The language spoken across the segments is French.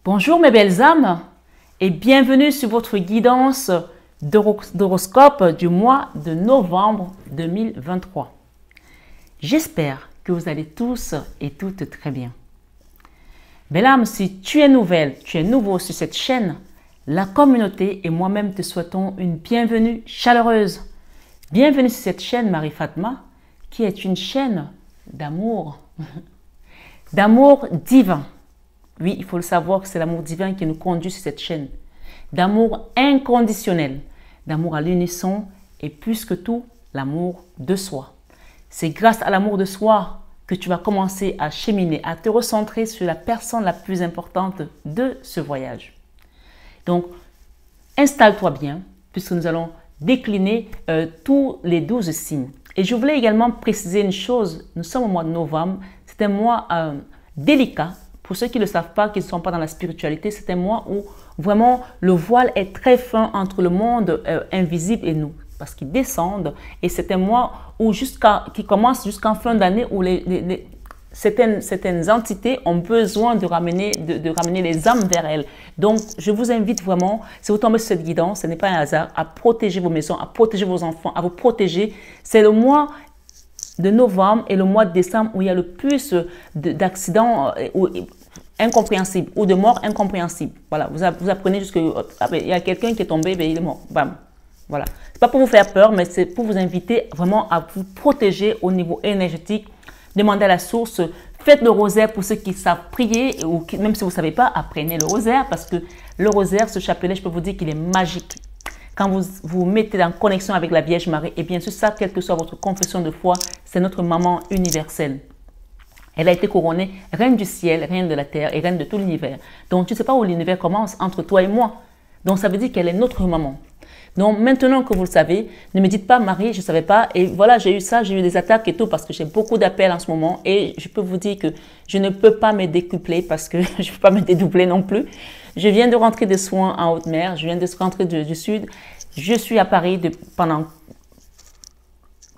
Bonjour mes belles âmes et bienvenue sur votre guidance d'horoscope du mois de novembre 2023. J'espère que vous allez tous et toutes très bien. Belle âme, si tu es nouvelle, tu es nouveau sur cette chaîne, la communauté et moi-même te souhaitons une bienvenue chaleureuse. Bienvenue sur cette chaîne Marie Fatma qui est une chaîne d'amour, d'amour divin. Oui, il faut le savoir que c'est l'amour divin qui nous conduit sur cette chaîne. D'amour inconditionnel, d'amour à l'unisson et plus que tout, l'amour de soi. C'est grâce à l'amour de soi que tu vas commencer à cheminer, à te recentrer sur la personne la plus importante de ce voyage. Donc, installe-toi bien puisque nous allons décliner tous les 12 signes. Et je voulais également préciser une chose, nous sommes au mois de novembre, c'est un mois délicat. Pour ceux qui ne le savent pas, qui ne sont pas dans la spiritualité, c'est un mois où vraiment le voile est très fin entre le monde invisible et nous. Parce qu'ils descendent et c'est un mois où qui commence jusqu'en fin d'année où certaines entités ont besoin de ramener les âmes vers elles. Donc, je vous invite vraiment, si vous tombez sur cette guidance, ce n'est pas un hasard, à protéger vos maisons, à protéger vos enfants, à vous protéger. C'est le mois de novembre et le mois de décembre où il y a le plus d'accidents incompréhensibles ou de morts incompréhensibles. Voilà, vous apprenez juste que il y a quelqu'un qui est tombé, ben, il est mort. Bam. Voilà. C'est pas pour vous faire peur, mais c'est pour vous inviter vraiment à vous protéger au niveau énergétique. Demandez à la source, faites le rosaire pour ceux qui savent prier ou même si vous ne savez pas, apprenez le rosaire parce que le rosaire, ce chapelet, je peux vous dire qu'il est magique. Quand vous vous mettez en connexion avec la Vierge Marie, et bien sûr ça, quelle que soit votre confession de foi, c'est notre maman universelle. Elle a été couronnée reine du ciel, reine de la terre et reine de tout l'univers. Donc tu ne sais pas où l'univers commence, entre toi et moi. Donc ça veut dire qu'elle est notre maman. Donc maintenant que vous le savez, ne me dites pas Marie, je ne savais pas et voilà j'ai eu ça, j'ai eu des attaques et tout parce que j'ai beaucoup d'appels en ce moment et je peux vous dire que je ne peux pas me décupler parce que je ne peux pas me dédoubler non plus. Je viens de rentrer des soins en haute mer, je viens de rentrer du sud. Je suis à Paris pendant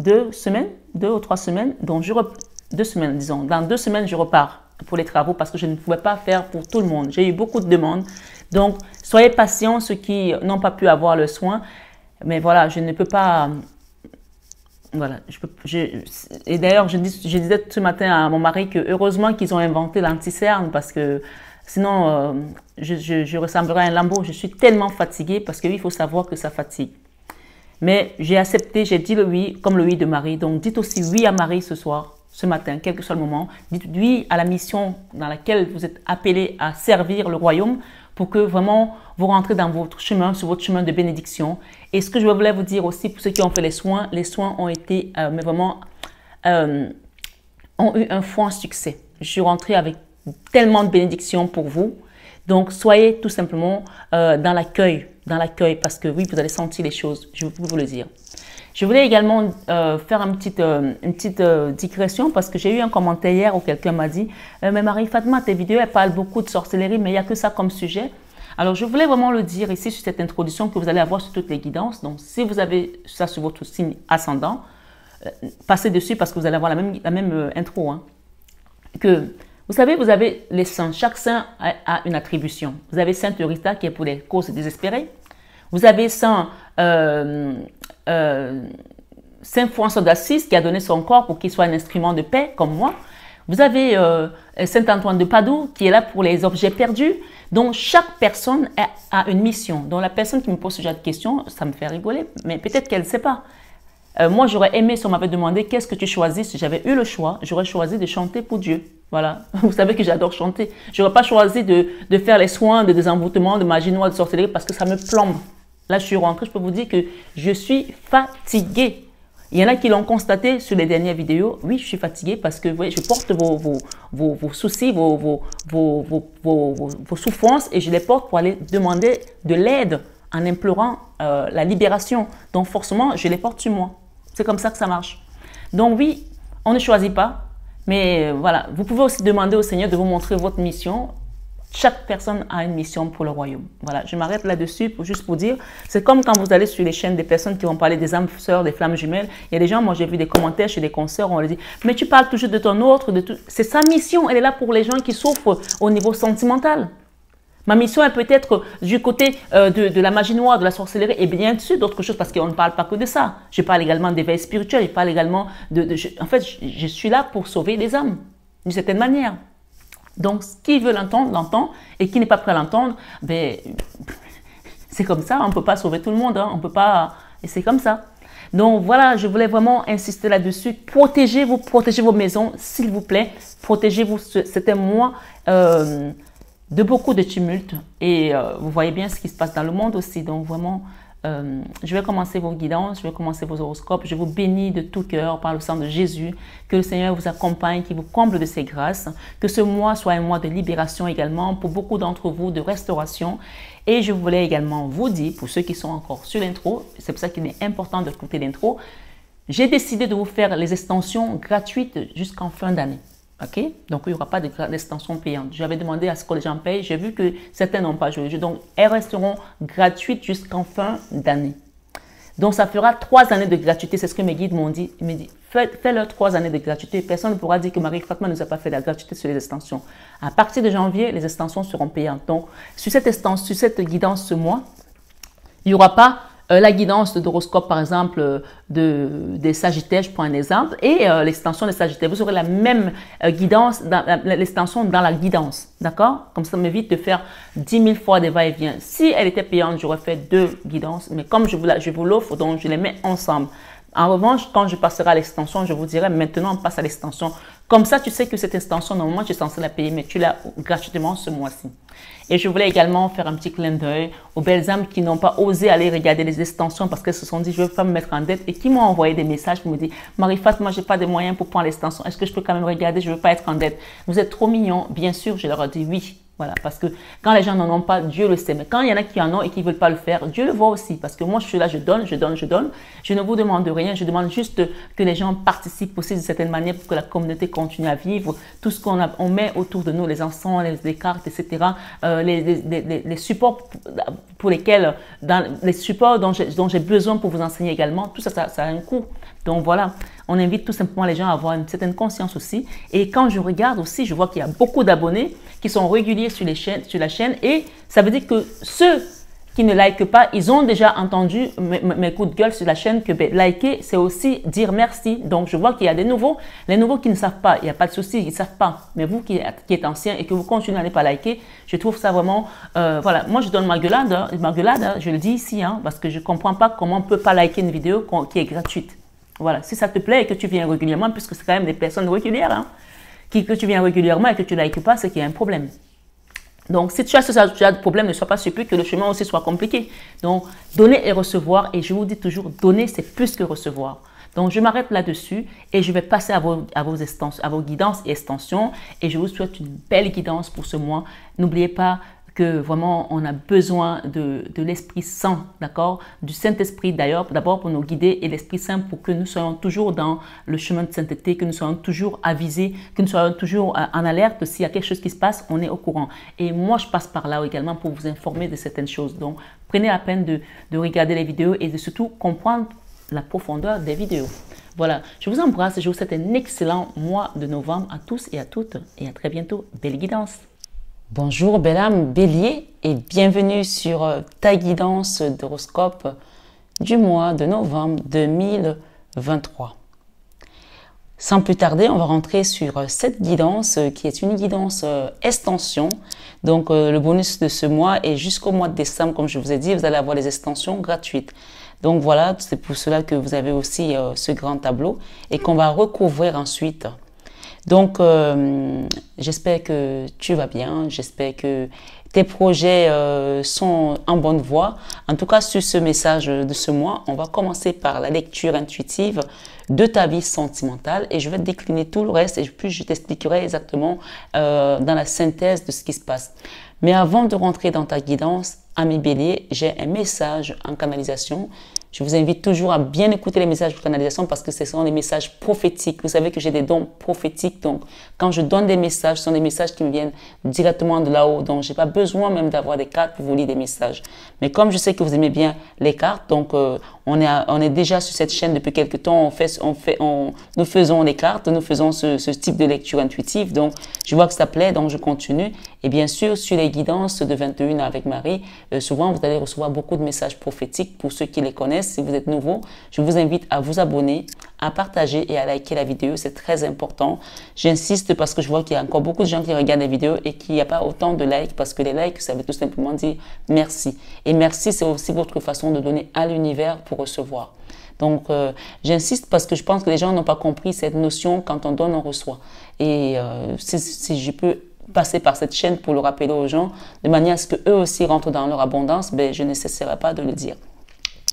2 ou 3 semaines, donc 2 semaines disons. Dans 2 semaines, je repars pour les travaux parce que je ne pouvais pas faire pour tout le monde. J'ai eu beaucoup de demandes. Donc, soyez patients ceux qui n'ont pas pu avoir le soin. Mais voilà, je ne peux pas... Voilà. Et d'ailleurs, je disais ce matin à mon mari que heureusement qu'ils ont inventé l'anti-cerne parce que sinon, je ressemblerais à un lambeau. Je suis tellement fatiguée parce qu'il faut savoir que ça fatigue. Mais j'ai accepté, j'ai dit le oui, comme le oui de Marie. Donc, dites aussi oui à Marie ce soir, ce matin, quel que soit le moment. Dites oui à la mission dans laquelle vous êtes appelés à servir le royaume pour que vraiment vous rentrez dans votre chemin, sur votre chemin de bénédiction. Et ce que je voulais vous dire aussi pour ceux qui ont fait les soins ont été, mais vraiment, ont eu un franc succès. Je suis rentrée avec tellement de bénédictions pour vous. Donc, soyez tout simplement dans l'accueil, parce que oui, vous allez sentir les choses, je peux vous le dire. Je voulais également faire une petite digression parce que j'ai eu un commentaire hier où quelqu'un m'a dit « Mais Marie Fatma, tes vidéos, elles parlent beaucoup de sorcellerie, mais il n'y a que ça comme sujet. » Alors, je voulais vraiment le dire ici sur cette introduction que vous allez avoir sur toutes les guidances. Donc, si vous avez ça sur votre signe ascendant, passez dessus parce que vous allez avoir la même intro. Hein. Vous savez, vous avez les saints. Chaque saint a une attribution. Vous avez Sainte Rita qui est pour les causes désespérées. Vous avez Saint François d'Assise qui a donné son corps pour qu'il soit un instrument de paix, comme moi. Vous avez Saint Antoine de Padoue qui est là pour les objets perdus. Donc, chaque personne a une mission. Donc, la personne qui me pose ce genre de questions, ça me fait rigoler, mais peut-être qu'elle ne sait pas. Moi, j'aurais aimé, si on m'avait demandé qu'est-ce que tu choisis, si j'avais eu le choix, j'aurais choisi de chanter pour Dieu. Voilà, vous savez que j'adore chanter. Je n'aurais pas choisi de faire les soins de désenvoûtement, de magie noire, de sorcellerie parce que ça me plombe. Là, je suis rentrée, je peux vous dire que je suis fatiguée. Il y en a qui l'ont constaté sur les dernières vidéos. Oui, je suis fatiguée parce que oui, je porte vos soucis, vos souffrances et je les porte pour aller demander de l'aide en implorant la libération. Donc, forcément, je les porte sur moi. C'est comme ça que ça marche. Donc, oui, on ne choisit pas. Mais voilà, vous pouvez aussi demander au Seigneur de vous montrer votre mission. Chaque personne a une mission pour le royaume. Voilà, je m'arrête là-dessus juste pour dire, c'est comme quand vous allez sur les chaînes des personnes qui vont parler des âmes sœurs, des flammes jumelles. Il y a des gens, moi j'ai vu des commentaires chez des consoeurs, on leur dit, mais tu parles toujours de ton autre, de tout. C'est sa mission, elle est là pour les gens qui souffrent au niveau sentimental. Ma mission est peut-être du côté de la magie noire, de la sorcellerie et bien sûr d'autres choses parce qu'on ne parle pas que de ça. Je parle également d'éveil spirituel, je parle également en fait, je suis là pour sauver des âmes d'une certaine manière. Donc, qui veut l'entendre, l'entend et qui n'est pas prêt à l'entendre, ben, c'est comme ça, on ne peut pas sauver tout le monde, hein, on peut pas, et c'est comme ça. Donc voilà, je voulais vraiment insister là-dessus. Protégez vos maisons, s'il vous plaît. Protégez-vous. C'était moi de beaucoup de tumultes. Et vous voyez bien ce qui se passe dans le monde aussi. Donc vraiment, je vais commencer vos guidances, je vais commencer vos horoscopes. Je vous bénis de tout cœur par le sang de Jésus. Que le Seigneur vous accompagne, qu'il vous comble de ses grâces. Que ce mois soit un mois de libération également pour beaucoup d'entre vous, de restauration. Et je voulais également vous dire, pour ceux qui sont encore sur l'intro, c'est pour ça qu'il est important d'écouter l'intro, j'ai décidé de vous faire les extensions gratuites jusqu'en fin d'année. Ok? Donc, il n'y aura pas d'extension payante. J'avais demandé à ce que les gens payent. J'ai vu que certains n'ont pas joué. Donc, elles resteront gratuites jusqu'en fin d'année. Donc, ça fera 3 années de gratuité. C'est ce que mes guides m'ont dit. Ils m'ont dit, fais-leur 3 années de gratuité. Personne ne pourra dire que Marie-Fatma ne nous a pas fait la gratuité sur les extensions. À partir de janvier, les extensions seront payantes. Donc, sur cette guidance ce mois, il n'y aura pas la guidance d'horoscope, par exemple, des Sagittaires, je prends un exemple, et l'extension des Sagittaires. Vous aurez la même guidance, l'extension dans la guidance, d'accord? Comme ça m'évite de faire 10 000 fois des va-et-vient. Si elle était payante, j'aurais fait 2 guidances, mais comme je vous l'offre, donc je les mets ensemble. En revanche, quand je passerai à l'extension, je vous dirai maintenant on passe à l'extension. Comme ça, tu sais que cette extension, normalement, tu es censé la payer, mais tu l'as gratuitement ce mois-ci. Et je voulais également faire un petit clin d'œil aux belles âmes qui n'ont pas osé aller regarder les extensions parce qu'elles se sont dit, je ne veux pas me mettre en dette et qui m'ont envoyé des messages pour me dire, Marie-Fat, moi, je n'ai pas de moyens pour prendre l'extension. Est-ce que je peux quand même regarder? Je ne veux pas être en dette. Vous êtes trop mignons. Bien sûr, je leur ai dit oui. Voilà, parce que quand les gens n'en ont pas, Dieu le sait. Mais quand il y en a qui en ont et qui ne veulent pas le faire, Dieu le voit aussi. Parce que moi, je suis là, je donne, je donne, je donne. Je ne vous demande rien. Je demande juste que les gens participent aussi de certaine manière pour que la communauté continue à vivre. Tout ce on met autour de nous, les encens, les cartes, etc. Les supports pour lesquels, les supports dont j'ai besoin pour vous enseigner également, tout ça, ça a un coût. Donc voilà, on invite tout simplement les gens à avoir une certaine conscience aussi. Et quand je regarde aussi, je vois qu'il y a beaucoup d'abonnés qui sont réguliers sur la chaîne. Et ça veut dire que ceux qui ne likent pas, ils ont déjà entendu mes coups de gueule sur la chaîne que liker, c'est aussi dire merci. Donc je vois qu'il y a des nouveaux. Les nouveaux qui ne savent pas, il n'y a pas de souci, ils ne savent pas. Mais vous qui êtes ancien et que vous continuez à ne pas liker, je trouve ça vraiment... voilà, moi je donne ma gueulade, je le dis ici, hein, parce que je ne comprends pas comment on ne peut pas liker une vidéo qui est gratuite. Voilà, si ça te plaît et que tu viens régulièrement, puisque c'est quand même des personnes régulières, hein, que tu viens régulièrement et que tu ne likes pas, c'est qu'il y a un problème. Donc, si tu as ce genre de problème, ne sois pas surpris que le chemin aussi soit compliqué. Donc, donner et recevoir, et je vous dis toujours, donner, c'est plus que recevoir. Donc, je m'arrête là-dessus et je vais passer à vos guidances et extensions. Et je vous souhaite une belle guidance pour ce mois. N'oubliez pas que vraiment on a besoin de l'Esprit Saint, d'accord? Du Saint-Esprit d'ailleurs, d'abord pour nous guider et l'Esprit Saint pour que nous soyons toujours dans le chemin de sainteté, que nous soyons toujours avisés, que nous soyons toujours en alerte. S'il y a quelque chose qui se passe, on est au courant. Et moi, je passe par là également pour vous informer de certaines choses. Donc, prenez la peine de regarder les vidéos et de surtout comprendre la profondeur des vidéos. Voilà, je vous embrasse et je vous souhaite un excellent mois de novembre à tous et à toutes et à très bientôt. Belle guidance! Bonjour belle âme bélier et bienvenue sur ta guidance d'horoscope du mois de novembre 2023. Sans plus tarder, on va rentrer sur cette guidance qui est une guidance extension. Donc le bonus de ce mois est jusqu'au mois de décembre, comme je vous ai dit, vous allez avoir les extensions gratuites. Donc voilà, c'est pour cela que vous avez aussi ce grand tableau et qu'on va recouvrir ensuite. Donc, j'espère que tu vas bien, j'espère que tes projets sont en bonne voie. En tout cas, sur ce message de ce mois, on va commencer par la lecture intuitive de ta vie sentimentale et je vais décliner tout le reste et puis je t'expliquerai exactement dans la synthèse de ce qui se passe. Mais avant de rentrer dans ta guidance, ami bélier, j'ai un message en canalisation. Je vous invite toujours à bien écouter les messages de canalisation parce que ce sont des messages prophétiques. Vous savez que j'ai des dons prophétiques. Donc, quand je donne des messages, ce sont des messages qui me viennent directement de là-haut. Donc, je n'ai pas besoin même d'avoir des cartes pour vous lire des messages. Mais comme je sais que vous aimez bien les cartes, donc on on est déjà sur cette chaîne depuis quelques temps. Nous faisons les cartes, nous faisons ce type de lecture intuitive. Donc, je vois que ça plaît, donc je continue. Et bien sûr, sur les guidances de 21 avec Marie, souvent, vous allez recevoir beaucoup de messages prophétiques pour ceux qui les connaissent. Si vous êtes nouveau, je vous invite à vous abonner, à partager et à liker la vidéo. C'est très important. J'insiste parce que je vois qu'il y a encore beaucoup de gens qui regardent les vidéos et qu'il n'y a pas autant de likes parce que les likes, ça veut tout simplement dire merci. Et merci, c'est aussi votre façon de donner à l'univers pour recevoir. Donc, j'insiste parce que je pense que les gens n'ont pas compris cette notion quand on donne, on reçoit. Et si je peux passer par cette chaîne pour le rappeler aux gens, de manière à ce qu'eux aussi rentrent dans leur abondance, ben, je ne cesserai pas de le dire.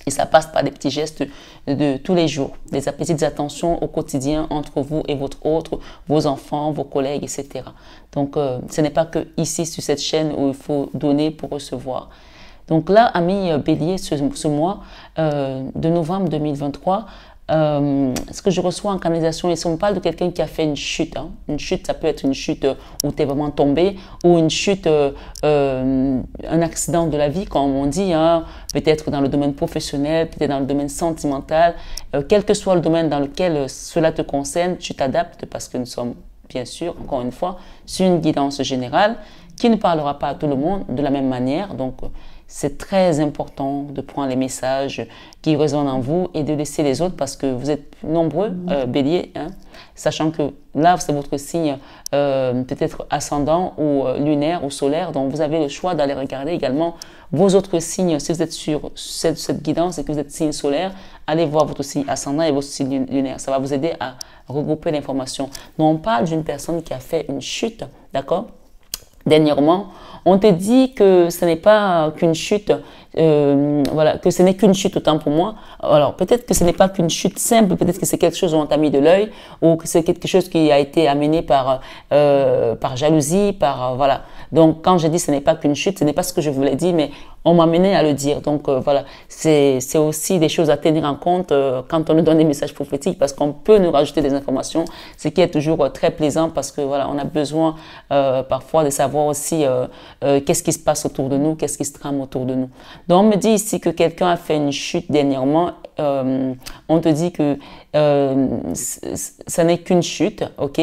Et ça passe par des petits gestes de tous les jours, des petites attentions au quotidien entre vous et votre autre, vos enfants, vos collègues, etc. Donc, ce n'est pas que ici, sur cette chaîne, où il faut donner pour recevoir. Donc là, amis Bélier, ce mois de novembre 2023, ce que je reçois en canalisation, et si on parle de quelqu'un qui a fait une chute, hein, une chute, ça peut être une chute où tu es vraiment tombé, ou une chute, un accident de la vie, comme on dit, hein, peut-être dans le domaine professionnel, peut-être dans le domaine sentimental, quel que soit le domaine dans lequel cela te concerne, tu t'adaptes parce que nous sommes, bien sûr, encore une fois, sur une guidance générale qui ne parlera pas à tout le monde de la même manière. Donc, c'est très important de prendre les messages qui résonnent en vous et de laisser les autres parce que vous êtes nombreux, Bélier, hein, sachant que là, c'est votre signe peut-être ascendant ou lunaire ou solaire. Donc, vous avez le choix d'aller regarder également vos autres signes. Si vous êtes sur cette guidance et que vous êtes signe solaire, allez voir votre signe ascendant et votre signe lunaire. Ça va vous aider à regrouper l'information. Donc, on parle d'une personne qui a fait une chute, d'accord ? Dernièrement, on te dit que ce n'est pas qu'une chute, voilà, que ce n'est qu'une chute autant pour moi. Alors, peut-être que ce n'est pas qu'une chute simple, peut-être que c'est quelque chose où on t'a mis de l'œil, ou que c'est quelque chose qui a été amené par jalousie, voilà. Donc, quand je dis ce n'est pas qu'une chute, ce n'est pas ce que je voulais dire, mais on m'a amené à le dire. Donc, voilà, c'est aussi des choses à tenir en compte quand on nous donne des messages prophétiques, parce qu'on peut nous rajouter des informations, ce qui est toujours très plaisant, parce que voilà, on a besoin parfois de savoir aussi qu'est-ce qui se passe autour de nous, qu'est-ce qui se trame autour de nous. Donc, on me dit ici que quelqu'un a fait une chute dernièrement. On te dit que ça n'est qu'une chute, ok?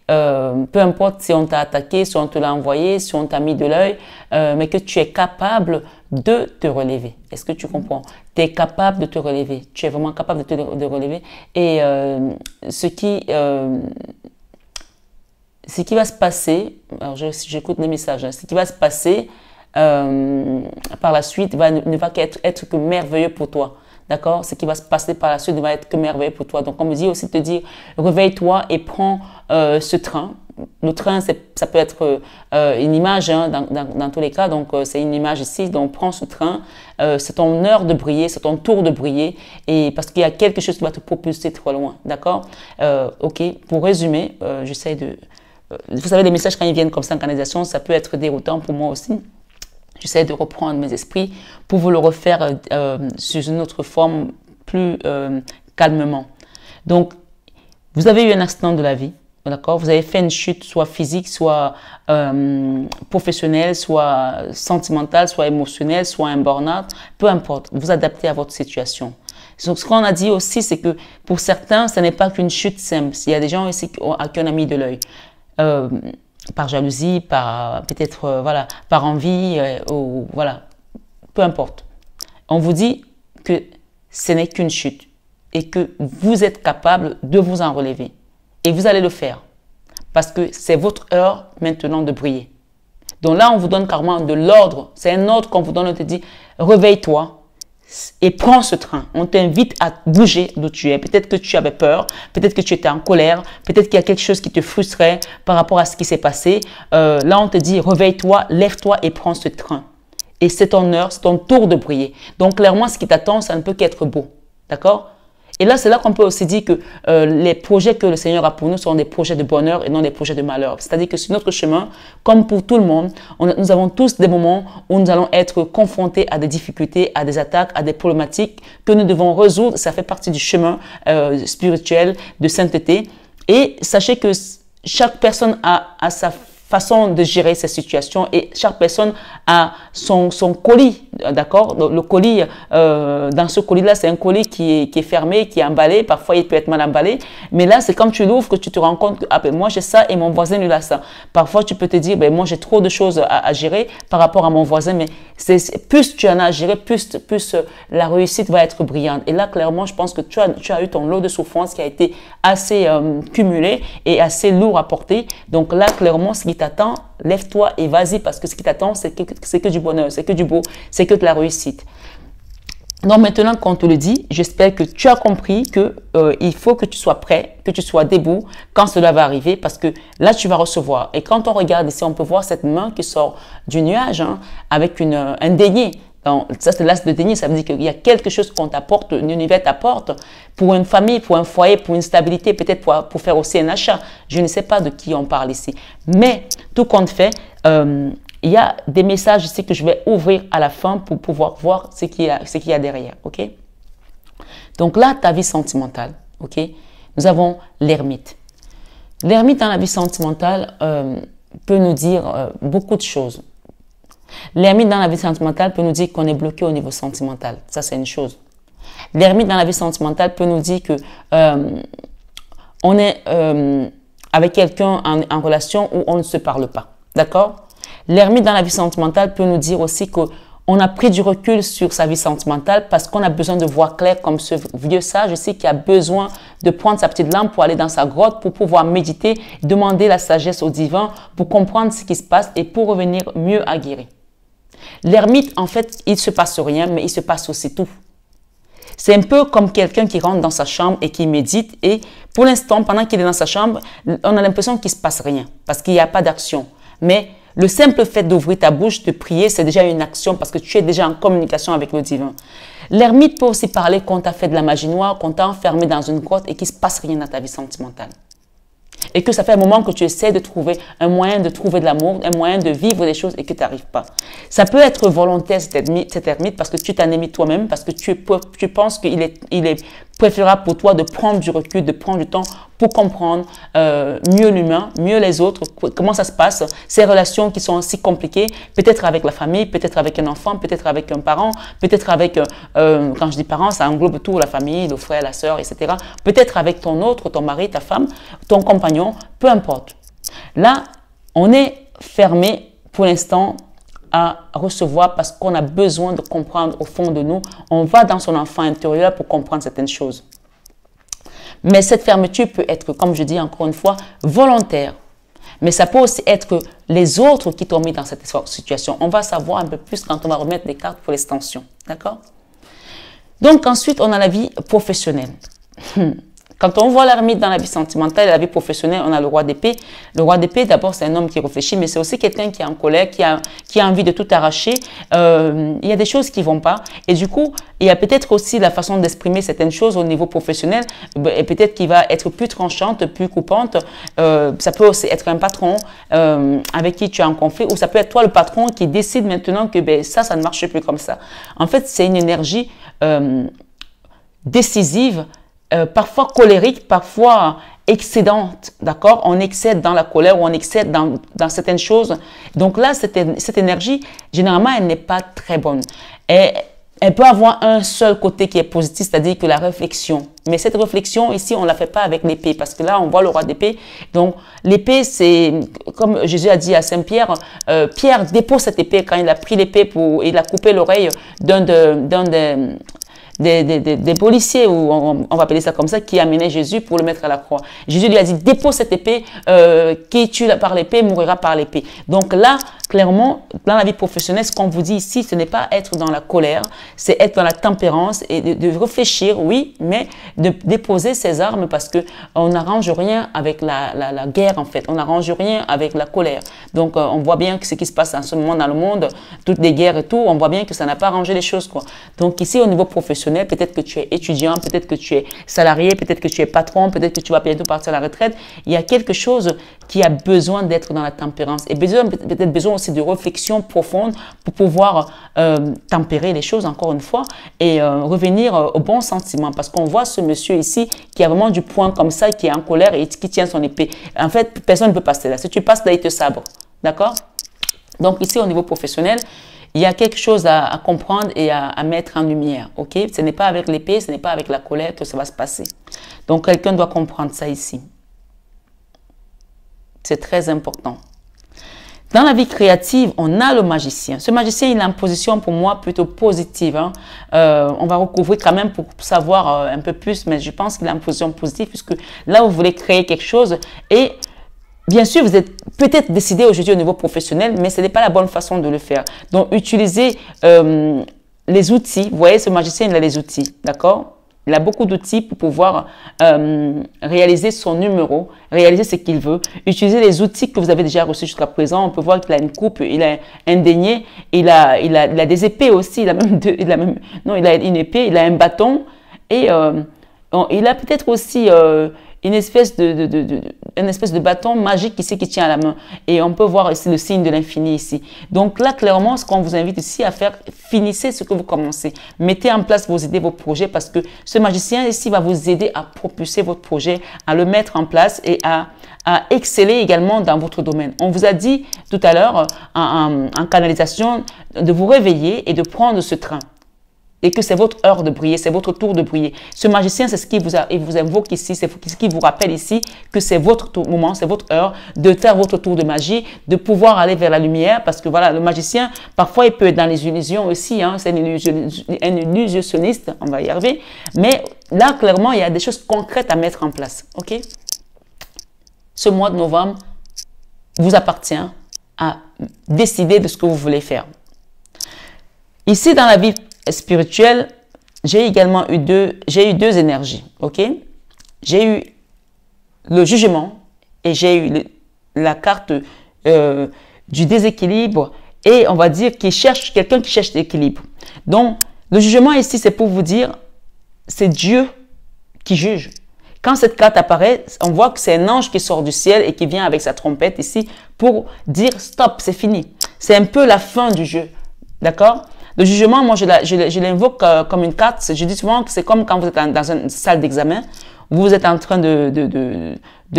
Peu importe si on t'a attaqué, si on te l'a envoyé, si on t'a mis de l'œil, mais que tu es capable de te relever. Est-ce que tu comprends? Tu es capable de te relever. Tu es vraiment capable de relever. Et ce qui va se passer, alors j'écoute les messages, hein, ce qui va se passer par la suite ne va qu'être que merveilleux pour toi. D'accord? Ce qui va se passer par la suite ne va être que merveilleux pour toi. Donc, on me dit aussi de te dire, réveille-toi et prends ce train. Le train, ça peut être une image hein, dans tous les cas. Donc, c'est une image ici. Donc, prends ce train. C'est ton heure de briller, c'est ton tour de briller. Et parce qu'il y a quelque chose qui va te propulser trop loin. D'accord? OK. Pour résumer, j'essaie de... vous savez, les messages, quand ils viennent comme ça en canalisation, ça peut être déroutant pour moi aussi. J'essaie de reprendre mes esprits pour vous le refaire sous une autre forme, plus calmement. Donc, vous avez eu un accident de la vie, d'accord? Vous avez fait une chute, soit physique, soit professionnelle, soit sentimentale, soit émotionnelle, soit un burn-out. Peu importe, vous adaptez à votre situation. Donc, ce qu'on a dit aussi, c'est que pour certains, ce n'est pas qu'une chute simple. Il y a des gens ici à qui on a mis de l'œil. Par jalousie, par peut-être voilà, par envie, ou voilà, peu importe. On vous dit que ce n'est qu'une chute et que vous êtes capable de vous en relever. Et vous allez le faire parce que c'est votre heure maintenant de briller. Donc là, on vous donne carrément de l'ordre. C'est un ordre qu'on vous donne, on te dit, réveille-toi et prends ce train. On t'invite à bouger d'où tu es. Peut-être que tu avais peur, peut-être que tu étais en colère, peut-être qu'il y a quelque chose qui te frustrait par rapport à ce qui s'est passé. Là, on te dit, réveille-toi, lève-toi et prends ce train. Et c'est ton heure, c'est ton tour de briller. Donc, clairement, ce qui t'attend, ça ne peut qu'être beau. D'accord? Et là, c'est là qu'on peut aussi dire que les projets que le Seigneur a pour nous sont des projets de bonheur et non des projets de malheur. C'est-à-dire que sur notre chemin, comme pour tout le monde, nous avons tous des moments où nous allons être confrontés à des difficultés, à des attaques, à des problématiques que nous devons résoudre. Ça fait partie du chemin spirituel de sainteté. Et sachez que chaque personne a sa façon de gérer ces situations et chaque personne a son colis, d'accord? Le colis, dans ce colis-là, c'est un colis qui est fermé, qui est emballé. Parfois, il peut être mal emballé. Mais là, c'est comme tu l'ouvres que tu te rends compte que ah, ben, moi, j'ai ça et mon voisin, lui, a ça. Parfois, tu peux te dire, ben, moi, j'ai trop de choses à gérer par rapport à mon voisin. Mais plus tu en as à gérer, plus la réussite va être brillante. Et là, clairement, je pense que tu as eu ton lot de souffrance qui a été assez cumulé et assez lourd à porter. Donc là, clairement, ce qui t'attend, lève-toi et vas-y parce que ce qui t'attend, c'est que du bonheur, c'est que du beau, c'est que de la réussite. Donc maintenant qu'on te le dit, j'espère que tu as compris que il faut que tu sois prêt, que tu sois debout quand cela va arriver parce que là, tu vas recevoir. Et quand on regarde ici, on peut voir cette main qui sort du nuage hein, avec un denier. Donc, ça, c'est l'as de denier, ça veut dire qu'il y a quelque chose qu'on t'apporte, l'univers t'apporte pour une famille, pour un foyer, pour une stabilité, peut-être pour faire aussi un achat. Je ne sais pas de qui on parle ici. Mais tout compte fait, il y a des messages ici que je vais ouvrir à la fin pour pouvoir voir ce qu'il y a derrière. Ok? Donc là, ta vie sentimentale. Ok? Nous avons l'ermite. L'ermite dans la vie sentimentale peut nous dire beaucoup de choses. L'ermite dans la vie sentimentale peut nous dire qu'on est bloqué au niveau sentimental. Ça, c'est une chose. L'ermite dans la vie sentimentale peut nous dire que on est avec quelqu'un en relation où on ne se parle pas. D'accord? L'ermite dans la vie sentimentale peut nous dire aussi qu'on a pris du recul sur sa vie sentimentale parce qu'on a besoin de voir clair comme ce vieux sage ici qui a besoin de prendre sa petite lampe pour aller dans sa grotte, pour pouvoir méditer, demander la sagesse au divin, pour comprendre ce qui se passe et pour revenir mieux aguerri. L'ermite, en fait, il ne se passe rien, mais il se passe aussi tout. C'est un peu comme quelqu'un qui rentre dans sa chambre et qui médite et pour l'instant, pendant qu'il est dans sa chambre, on a l'impression qu'il ne se passe rien parce qu'il n'y a pas d'action. Mais le simple fait d'ouvrir ta bouche, de prier, c'est déjà une action parce que tu es déjà en communication avec le divin. L'ermite peut aussi parler qu'on t'a fait de la magie noire, qu'on t'a enfermé dans une grotte et qu'il ne se passe rien dans ta vie sentimentale. Et que ça fait un moment que tu essaies de trouver un moyen de trouver de l'amour, un moyen de vivre des choses et que tu n'arrives pas. Ça peut être volontaire cet ermite parce que tu t'en es mis toi-même, parce que tu penses qu'il est préférable pour toi de prendre du recul, de prendre du temps pour comprendre mieux l'humain, mieux les autres, comment ça se passe, ces relations qui sont si compliquées, peut-être avec la famille, peut-être avec un enfant, peut-être avec un parent, peut-être avec, quand je dis parents, ça englobe tout, la famille, le frère, la sœur, etc. Peut-être avec ton autre, ton mari, ta femme, ton compagnon, peu importe. Là, on est fermé pour l'instant à recevoir parce qu'on a besoin de comprendre au fond de nous. On va dans son enfant intérieur pour comprendre certaines choses. Mais cette fermeture peut être, comme je dis encore une fois, volontaire. Mais ça peut aussi être les autres qui t'ont mis dans cette situation. On va savoir un peu plus quand on va remettre des cartes pour l'extension. D'accord? Donc ensuite, on a la vie professionnelle. Quand on voit l'ermite dans la vie sentimentale et la vie professionnelle, on a le roi d'épée. Le roi d'épée, d'abord, c'est un homme qui réfléchit, mais c'est aussi quelqu'un qui est en colère, qui a envie de tout arracher. Il y a des choses qui vont pas. Et du coup, il y a peut-être aussi la façon d'exprimer certaines choses au niveau professionnel. Et peut-être qu'il va être plus tranchante, plus coupante. Ça peut aussi être un patron avec qui tu es en conflit. Ou ça peut être toi, le patron, qui décide maintenant que ça ne marche plus comme ça. En fait, c'est une énergie décisive, parfois colérique, parfois excédente, d'accord? On excède dans la colère ou on excède dans certaines choses. Donc là, cette énergie, généralement, elle n'est pas très bonne. Et elle peut avoir un seul côté qui est positif, c'est-à-dire que la réflexion. Mais cette réflexion, ici, on ne la fait pas avec l'épée, parce que là, on voit le roi d'épée. Donc, l'épée, c'est, comme Jésus a dit à Saint-Pierre, Pierre dépose cette épée quand il a pris l'épée il a coupé l'oreille d'un des policiers, ou on va appeler ça comme ça, qui amenaient Jésus pour le mettre à la croix. Jésus lui a dit, dépose cette épée, qui tue par l'épée mourra par l'épée. Donc là, clairement, dans la vie professionnelle, ce qu'on vous dit ici, ce n'est pas être dans la colère, c'est être dans la tempérance et de réfléchir, oui, mais de déposer ses armes parce que on n'arrange rien avec la guerre en fait, on n'arrange rien avec la colère. Donc on voit bien que ce qui se passe en ce moment dans le monde, toutes les guerres et tout, on voit bien que ça n'a pas arrangé les choses quoi. Donc ici au niveau professionnel, professionnel, peut-être que tu es étudiant, peut-être que tu es salarié, peut-être que tu es patron, peut-être que tu vas bientôt partir à la retraite. Il y a quelque chose qui a besoin d'être dans la tempérance et peut-être besoin aussi de réflexion profonde pour pouvoir tempérer les choses encore une fois et revenir au bon sentiment. Parce qu'on voit ce monsieur ici qui a vraiment du poing comme ça, qui est en colère et qui tient son épée. En fait, personne ne peut passer là. Si tu passes là, il te sabre. D'accord? Donc ici, au niveau professionnel, il y a quelque chose à comprendre et à mettre en lumière. Ok? Ce n'est pas avec l'épée, ce n'est pas avec la colère que ça va se passer. Donc quelqu'un doit comprendre ça ici. C'est très important. Dans la vie créative, on a le magicien. Ce magicien, il a une position pour moi plutôt positive. Hein. On va recouvrir quand même pour savoir un peu plus, mais je pense qu'il a une position positive puisque là, vous voulez créer quelque chose et bien sûr, vous êtes peut-être décidé aujourd'hui au niveau professionnel, mais ce n'est pas la bonne façon de le faire. Donc, utilisez les outils. Vous voyez, ce magicien, il a les outils, d'accord? Il a beaucoup d'outils pour pouvoir réaliser son numéro, réaliser ce qu'il veut. Utilisez les outils que vous avez déjà reçus jusqu'à présent. On peut voir qu'il a une coupe, il a un denier, il a des épées aussi. Il a une épée, il a un bâton et il a peut-être aussi une espèce de bâton magique ici qui tient à la main. Et on peut voir ici le signe de l'infini ici. Donc là, clairement, ce qu'on vous invite ici à faire, finissez ce que vous commencez. Mettez en place vos idées, vos projets, parce que ce magicien ici va vous aider à propulser votre projet, à le mettre en place et à exceller également dans votre domaine. On vous a dit tout à l'heure, en canalisation, de vous réveiller et de prendre ce train. Et que c'est votre heure de briller, c'est votre tour de briller. Ce magicien, c'est ce qu'il vous invoque ici, c'est ce qui vous rappelle ici que c'est votre moment, c'est votre heure de faire votre tour de magie, de pouvoir aller vers la lumière. Parce que voilà, le magicien, parfois, il peut être dans les illusions aussi. Hein, c'est un illusionniste, on va y arriver. Mais là, clairement, il y a des choses concrètes à mettre en place. Ok? Ce mois de novembre vous appartient à décider de ce que vous voulez faire. Ici, dans la vie spirituelle, j'ai également eu deux énergies, ok? J'ai eu le jugement et j'ai eu la carte du déséquilibre et on va dire quelqu'un qui cherche l'équilibre. Donc, le jugement ici, c'est pour vous dire, c'est Dieu qui juge. Quand cette carte apparaît, on voit que c'est un ange qui sort du ciel et qui vient avec sa trompette ici pour dire stop, c'est fini. C'est un peu la fin du jeu, d'accord? Le jugement, moi, je l'invoque comme une carte. Je dis souvent que c'est comme quand vous êtes dans une salle d'examen. Vous êtes en train de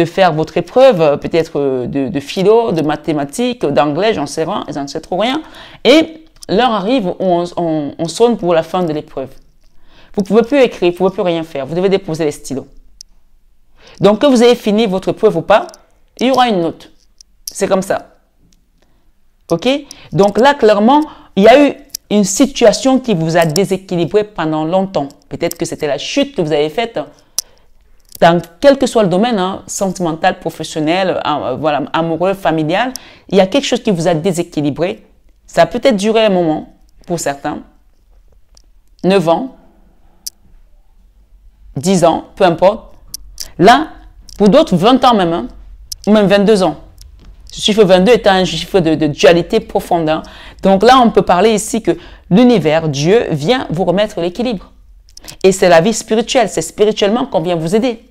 faire votre épreuve, peut-être de philo, de mathématiques, d'anglais, j'en sais trop rien. Et l'heure arrive où on sonne pour la fin de l'épreuve. Vous ne pouvez plus écrire, vous ne pouvez plus rien faire. Vous devez déposer les stylos. Donc, que vous ayez fini votre épreuve ou pas, il y aura une note. C'est comme ça. OK? Donc là, clairement, il y a eu une situation qui vous a déséquilibré pendant longtemps. Peut-être que c'était la chute que vous avez faite dans quel que soit le domaine, hein, sentimental, professionnel, voilà, amoureux, familial. Il y a quelque chose qui vous a déséquilibré. Ça a peut-être duré un moment pour certains. 9 ans, 10 ans, peu importe. Là, pour d'autres, 20 ans même, hein, ou même 22 ans. Ce chiffre 22 est un chiffre de dualité profonde. Hein. Donc là, on peut parler ici que l'univers, Dieu, vient vous remettre l'équilibre. Et c'est la vie spirituelle. C'est spirituellement qu'on vient vous aider.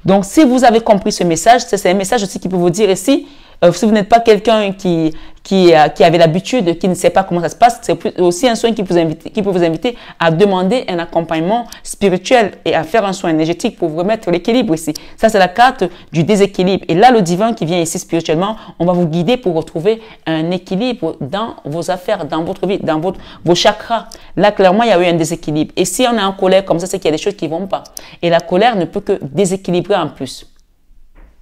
Donc, si vous avez compris ce message, c'est un message aussi qui peut vous dire ici, si vous n'êtes pas quelqu'un qui avait l'habitude, qui ne sait pas comment ça se passe, c'est aussi un soin qui peut vous inviter à demander un accompagnement spirituel et à faire un soin énergétique pour vous remettre l'équilibre ici. Ça, c'est la carte du déséquilibre. Et là, le divin qui vient ici spirituellement, on va vous guider pour retrouver un équilibre dans vos affaires, dans votre vie, dans vos chakras. Là, clairement, il y a eu un déséquilibre. Et si on est en colère comme ça, c'est qu'il y a des choses qui ne vont pas. Et la colère ne peut que déséquilibrer en plus.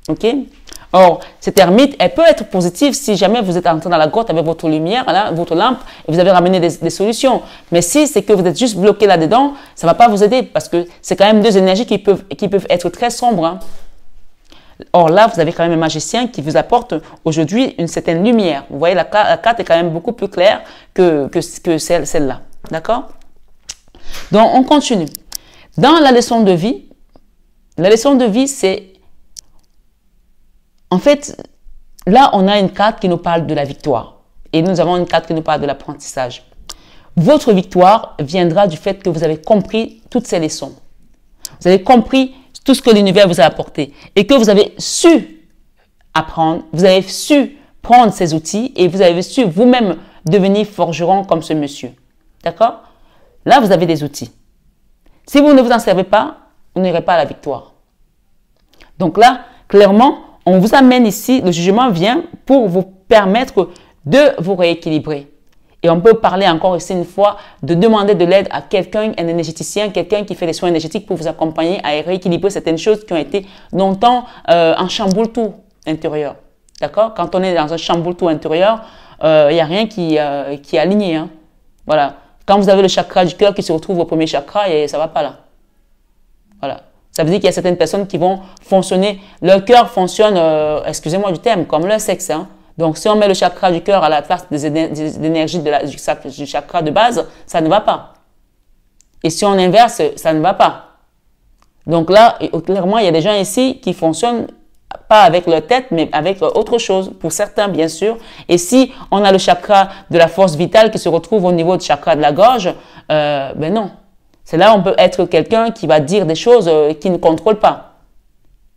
OK? Or, cette ermite, elle peut être positive si jamais vous êtes entré dans la grotte avec votre lumière, là, votre lampe, et vous avez ramené des solutions. Mais si c'est que vous êtes juste bloqué là-dedans, ça ne va pas vous aider parce que c'est quand même deux énergies qui peuvent être très sombres. Hein. Or là, vous avez quand même un magicien qui vous apporte aujourd'hui une certaine lumière. Vous voyez, la carte est quand même beaucoup plus claire que celle-là. D'accord? Donc, on continue. Dans la leçon de vie, c'est... En fait, là, on a une carte qui nous parle de la victoire. Et nous avons une carte qui nous parle de l'apprentissage. Votre victoire viendra du fait que vous avez compris toutes ces leçons. Vous avez compris tout ce que l'univers vous a apporté et que vous avez su apprendre, vous avez su prendre ces outils et vous avez su vous-même devenir forgeron comme ce monsieur. D'accord? Là, vous avez des outils. Si vous ne vous en servez pas, vous n'irez pas à la victoire. Donc là, clairement, on vous amène ici, le jugement vient pour vous permettre de vous rééquilibrer. Et on peut parler encore ici une fois de demander de l'aide à quelqu'un, un énergéticien, quelqu'un qui fait des soins énergétiques pour vous accompagner à rééquilibrer certaines choses qui ont été longtemps en chamboule-tout intérieur. D'accord? Quand on est dans un chamboule-tout intérieur, il n'y a rien qui est aligné. Hein? Voilà. Quand vous avez le chakra du cœur qui se retrouve au premier chakra, et ça ne va pas là. Voilà. Ça veut dire qu'il y a certaines personnes qui vont fonctionner, leur cœur fonctionne, excusez-moi du terme, comme leur sexe. Hein? Donc, si on met le chakra du cœur à la place des énergies du chakra de base, ça ne va pas. Et si on inverse, ça ne va pas. Donc là, clairement, il y a des gens ici qui fonctionnent pas avec leur tête, mais avec autre chose, pour certains, bien sûr. Et si on a le chakra de la force vitale qui se retrouve au niveau du chakra de la gorge, ben non. C'est là où on peut être quelqu'un qui va dire des choses qui ne contrôle pas,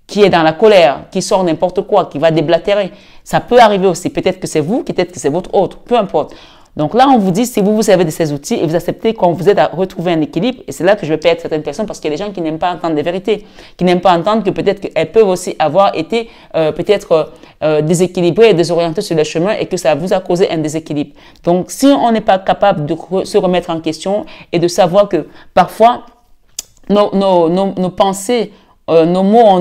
qui est dans la colère, qui sort n'importe quoi, qui va déblatérer. Ça peut arriver aussi. Peut-être que c'est vous, peut-être que c'est votre autre, peu importe. Donc là, on vous dit, si vous vous servez de ces outils et vous acceptez qu'on vous aide à retrouver un équilibre, et c'est là que je vais perdre certaines personnes parce qu'il y a des gens qui n'aiment pas entendre des vérités, qui n'aiment pas entendre que peut-être qu'elles peuvent aussi avoir été déséquilibrées et désorientées sur le chemin et que ça vous a causé un déséquilibre. Donc, si on n'est pas capable de se remettre en question et de savoir que parfois, nos pensées, nos mots ont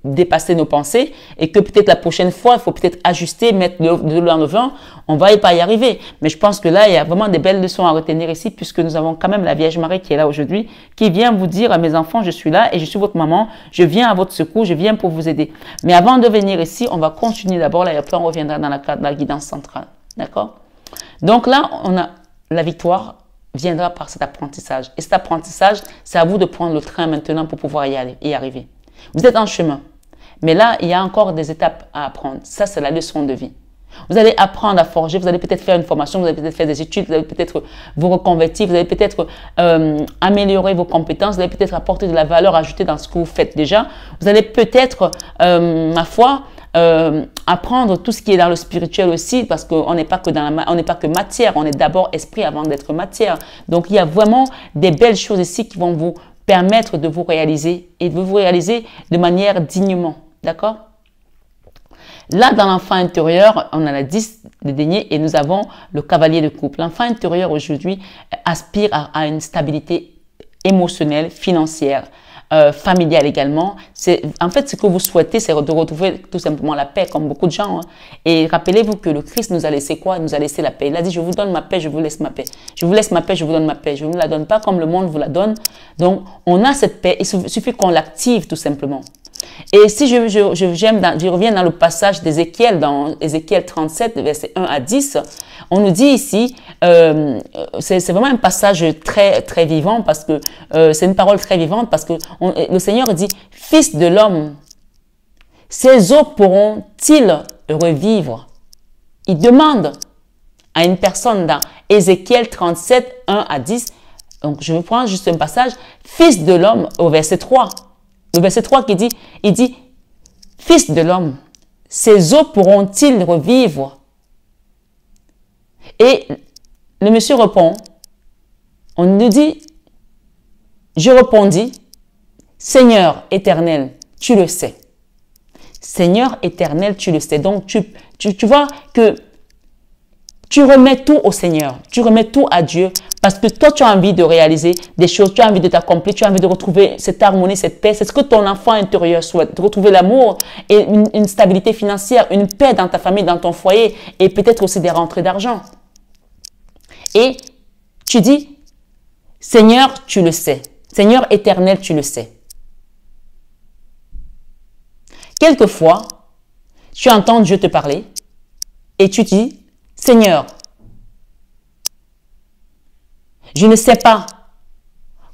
dépassé nos pensées et que peut-être la prochaine fois, il faut peut-être ajuster, mettre de l'eau dans le vin, on va pas y arriver. Mais je pense que là, il y a vraiment des belles leçons à retenir ici puisque nous avons quand même la Vierge Marie qui est là aujourd'hui, qui vient vous dire à mes enfants, je suis là et je suis votre maman, je viens à votre secours, je viens pour vous aider. Mais avant de venir ici, on va continuer d'abord là et après on reviendra dans la guidance centrale. D'accord? Donc là, on a la victoire viendra par cet apprentissage. Et cet apprentissage, c'est à vous de prendre le train maintenant pour pouvoir y arriver. Vous êtes en chemin. Mais là, il y a encore des étapes à apprendre. Ça, c'est la leçon de vie. Vous allez apprendre à forger, vous allez peut-être faire une formation, vous allez peut-être faire des études, vous allez peut-être vous reconvertir, vous allez peut-être améliorer vos compétences, vous allez peut-être apporter de la valeur ajoutée dans ce que vous faites déjà. Vous allez peut-être, ma foi, apprendre tout ce qui est dans le spirituel aussi, parce qu'on n'est pas que on n'est pas que matière, on est d'abord esprit avant d'être matière. Donc, il y a vraiment des belles choses ici qui vont vous permettre de vous réaliser et de vous réaliser de manière dignement. D'accord? Là, dans l'enfant intérieur, on a la 10 de denier et nous avons le cavalier de coupe. L'enfant intérieur aujourd'hui aspire à une stabilité émotionnelle, financière, familiale également. En fait, ce que vous souhaitez, c'est de retrouver tout simplement la paix, comme beaucoup de gens. Hein. Et rappelez-vous que le Christ nous a laissé quoi? Il nous a laissé la paix. Il a dit, je vous donne ma paix, je vous laisse ma paix. Je vous laisse ma paix, je vous donne ma paix. Je ne vous la donne pas comme le monde vous la donne. Donc, on a cette paix. Il suffit qu'on l'active tout simplement. Et si je reviens dans le passage d'Ézéchiel, dans Ézéchiel 37, versets 1 à 10, on nous dit ici, c'est vraiment un passage très, très vivant parce que c'est une parole très vivante parce que le Seigneur dit, « Fils de l'homme, ces eaux pourront-ils revivre ?» Il demande à une personne dans Ézéchiel 37, 1 à 10, donc je vais prendre juste un passage, « Fils de l'homme » au verset 3. Le verset 3 qui dit, il dit, « Fils de l'homme, ces eaux pourront-ils revivre ?» Et le monsieur répond, on nous dit, je répondis, « Seigneur éternel, tu le sais. » Seigneur éternel, tu le sais. Donc, tu vois que tu remets tout au Seigneur, tu remets tout à Dieu parce que toi, tu as envie de réaliser des choses, tu as envie de t'accomplir, tu as envie de retrouver cette harmonie, cette paix. C'est ce que ton enfant intérieur souhaite, de retrouver l'amour et une stabilité financière, une paix dans ta famille, dans ton foyer et peut-être aussi des rentrées d'argent. Et tu dis, Seigneur, tu le sais. Seigneur éternel, tu le sais. Quelquefois, tu entends Dieu te parler et tu dis, Seigneur, je ne sais pas